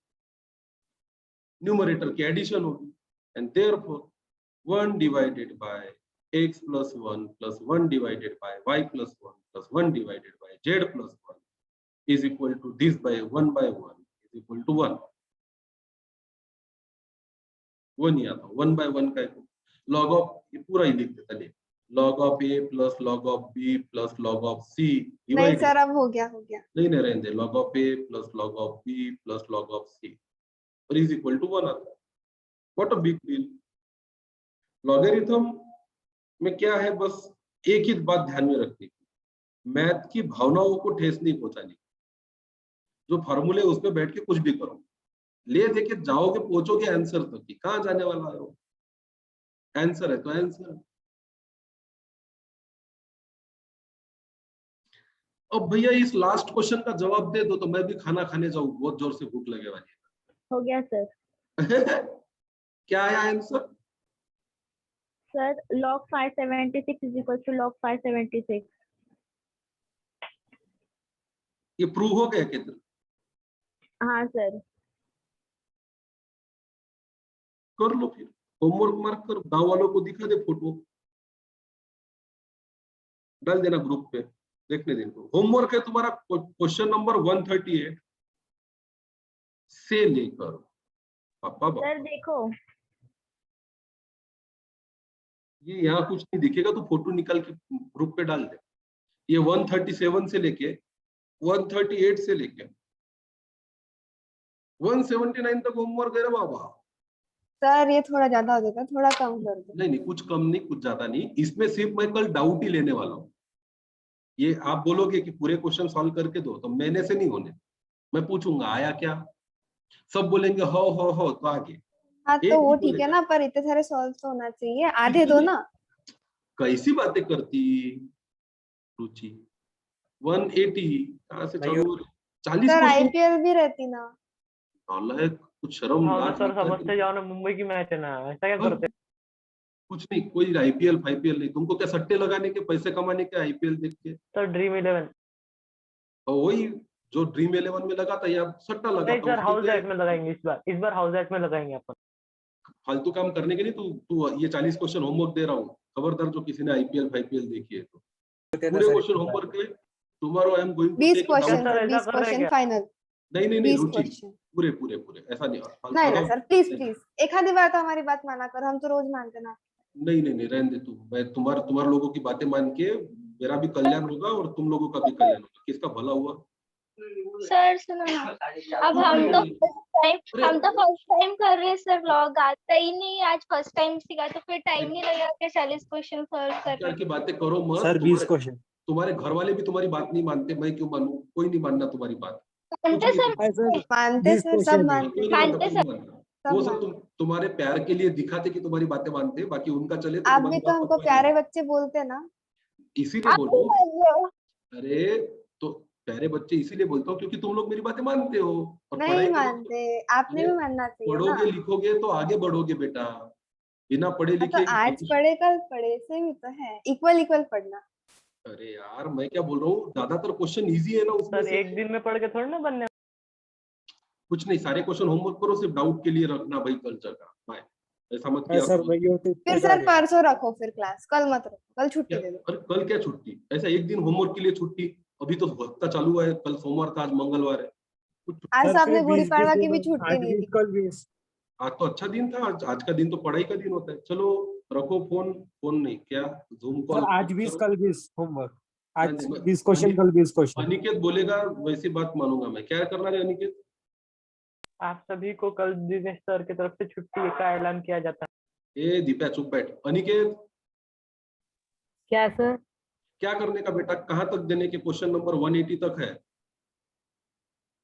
A: न्यूमरेटर की एडिशन होगी, and therefore 1 divided by x plus 1 plus 1 divided by y plus 1 plus 1 divided by z plus 1 is equal to this by 1/1 is equal to 1। 1 ही आता, 1/1 का log ऑफ, ये पूरा ही लिख देता, ले log of a plus log of b plus log of c
D: नहीं sir, अब हो गया
A: नहीं रहने दे, log of a plus log of b plus log of c और इज इक्वल टू 1 आता है। What a big deal. Logarithm में क्या है, बस एक ही बात ध्यान में रखनी है, मैथ की भावनाओं को ठेस नहीं पहुंचानी। जो फार्मूले उसमें बैठ के कुछ भी करो, ले देके जाओगे, पहुंचोगे आंसर तक की, कहाँ जाने वाला है वो? आंसर है तो आंसर है। अब भैया इस लास्ट क्वेश्चन का जवाब दे दो तो मैं भी खाना खाने जाऊं, बहुत जोर से भूख लगे वाली
C: हो गया सर।
A: क्या आया answer?
C: Sir log 576 is equal to log 576।
A: ये प्रूव हो गया किधर?
C: हाँ सर।
A: कर लो फिर, होमवर्क मार्क कर, गांव वालों को दिखा दे, फोटो डाल देना ग्रुप पे, देखने देना। होमवर्क है तुम्हारा क्वेश्चन नंबर 138 से लेकर पापा
C: सर देखो,
A: ये यहाँ कुछ नहीं दिखेगा तो फोटो निकाल के ग्रुप पे डाल दे। ये 137 से लेके 138 से लेके 179 तक होमवर्क है रे बाबा।
D: सर ये थोड़ा ज्यादा हो जाता है, थोड़ा कम कर दो।
A: नहीं कुछ कम नहीं, कुछ ज्यादा नहीं, इसमें सिर्फ मैं कल डाउट ही लेने वाला हूँ। ये आप बोलोगे कि पूरे क्वेश्चन सॉल्व करके दो, तो मैंने से नहीं होने, मैं पूछूंगा आया क्या, सब बोलेंगे हो तो आगे।
D: हाँ
A: एक
D: तो वो
A: ही
D: ठीक है
A: बोलेगा।
D: ना, पर इतने सारे सॉल्व तो होना चाहिए, आधे दो ना।
A: कैसी बातें करती रुचि, 180 कहाँ से
F: नहीं,
A: चालू हो रही? 40
D: सर
A: क्वेश्चन।
D: आईपीएल भी रहती ना।
A: नालायक, कुछ शर्म
B: हाँ
A: लाज
B: सर
A: निकाल के-
B: समझते जाओ ना, मुंबई की मैच है ना, ऐसा क्या
A: हाँ,
B: करते?
A: कुछ नहीं, कोई आईपीएल फाईपीएल नहीं, तुमको क्या सट्टे लगाने के, पैसे कमाने के आईपीएल देख के?
B: सर ड्रीम 11
A: और वही जो ड्रीम 11 में लगा था या सट्टा लगा
B: नहीं
A: था,
B: सर,
A: उसमें
B: हाउस
A: क्या है?
B: दैट में लगाएंगे इस बार हाउस दैट में लगाएंगे अपन।
A: फालतू काम करने के लिए तू ये 40 क्वेश्चन होमवर्क दे रहा हूँ, खबरदार जो किसी ने आईपीएल फाईपीएल देखी है तो पूरे क्वेश्चन होमवर्क है। Tomorrow I am going to
D: 20
A: take
D: question
B: sir,
D: sir,
B: ऐसा
D: 20
B: कर रहे हैं
D: क्वेश्चन
B: क्या?
D: फाइनल।
A: नहीं
D: 20
A: रुचि,
D: क्वेश्चन
A: पूरे ऐसा नहीं।
D: नहीं ना सर, प्लीज एक आधी बार तो हमारी बात माना करो, हम तो रोज मानते ना।
A: नहीं रहने दे तू, मैं तुम्हारे लोगों की बातें मान के मेरा भी कल्याण होगा और तुम लोगों का भी कल्याण होगा, किसका भला हुआ।
G: सर सुनो ना, अब हम तो फर्स्ट टाइम कर रहे हैं सर, व्लॉग आता ही नहीं, आज फर्स्ट टाइम सीखा तो फिर टाइम नहीं लगा के 40 क्वेश्चन सॉल्व
A: क्या
G: करने।
A: की बातें करो मत।
F: सर 20 क्वेश्चन
A: तुम्हारे घर वाले भी तुम्हारी बात नहीं मानते, मैं क्यों मानूं? कोई नहीं मानना तुम्हारी बात।
G: मानते सर,
D: मानते सर, सब मानते।
A: कोई नहीं मानता,
G: मानते
A: कोई नहीं मानता। वो सब तुम्हारे प्यार के लिए दिखाते कि तुम्हारी बातें मानते, बाकी उनका चले तो
D: आप
A: तुम्हारी
D: भी तो
A: बात
D: हमको
A: मत
D: प्यारे
A: मानो।
D: बच्चे बोलते ना।
A: इसीलिए
G: आप
A: बोलो,
G: भी मान लो।
A: अरे तो प्यारे बच्चे इसीलिए बोलता हूँ क्योंकि तुम लोग मेरी बातें मानते हो और
D: नहीं
A: पढ़ाई करोगे,
D: मानते, आपने भी मानना चाहिए ना।
A: पढ़ोगे लिखोगे तो आगे बढ़ोगे बेटा, बिना पढ़े
D: हाँ, तो
A: लिखे
D: आज पढ़े कल पढ़े से भी तो है, इक्वल पढ़ना।
A: अरे यार मैं क्या बोल रहा हूँ, ज्यादातर क्वेश्चन इजी है ना उसमें
B: सर
A: से।
B: एक दिन में पढ़ के थोड़ी ना बनने।
A: कुछ नहीं, सारे क्वेश्चन होमवर्क करो, सिर्फ डाउट के लिए रखना भाई कल्चर का, बाय। ऐसा मत किया
F: सर
A: करो।
D: फिर सर परसों रखो फिर क्लास, कल मत रखो, कल छुट्टी
A: क्या-
D: दे दो।
A: अरे कल क्या छुट्टी? ऐसा एक दिन होमवर्क के लिए छुट्टी? अभी तो हफ्ता चालू हुआ है, कल सोमवार था, आज मंगलवार है।
D: आज तो आपने गुड़ी पड़वा की भी छुट्टी नहीं दी।
A: आज तो अच्छा दिन था, आज का दिन तो पढ़ाई का दिन होता है। चलो रखो फोन नहीं क्या, जूम कॉल
F: आज 20 कल 20 होमवर्क, आज
A: नहीं, मैं-
F: 20 क्वेश्चन कल 20 क्वेश्चन।
A: अनिकेत बोलेगा वैसी बात मानूंगा मैं। क्या करना है अनिकेत?
B: आप सभी को कल दिनेश सर की तरफ से छुट्टी का ऐलान किया जाता है।
A: ए दीपा चुप बैठ। अनिकेत
E: क्या सर?
A: क्या करने का बेटा, कहाँ तक देने के? क्वेश्चन नंबर 180 तक है।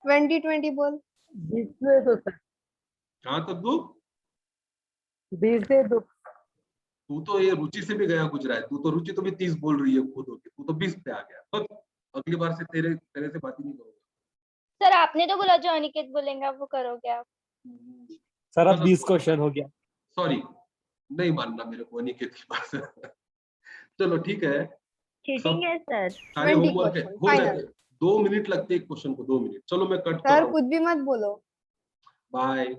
D: 20 बोल।
E: 20 दे दो सर,
A: कहाँ तक दो?
E: 20 दे दो।
A: तू तो ये रुचि से भी गया गुजरा है। तू तो रुचि तो भी 30 बोल रही है खुद होके, तू तो 20 पे आ गया। बस अगली बार से तेरे तेरे से बात ही नहीं करूंगा।
G: सर आपने तो बोला जो अनिकेत बोलेंगे वो करोगे आप।
F: सर अब 20 क्वेश्चन हो गया।
A: सॉरी, नहीं मानना मेरे को अनिकेत की बात। चलो ठीक है,
C: चीटिंग है सर।
A: सारे
D: 20
A: होमवर्क है,
D: question,
A: हो
D: final.
A: जाते। 2 मिनट लगते एक क्वेश्चन को, 2 मिनट। चलो मैं कट कर
D: सर
A: रहा हूँ।
D: कुछ भी मत बोलो।
A: बाय।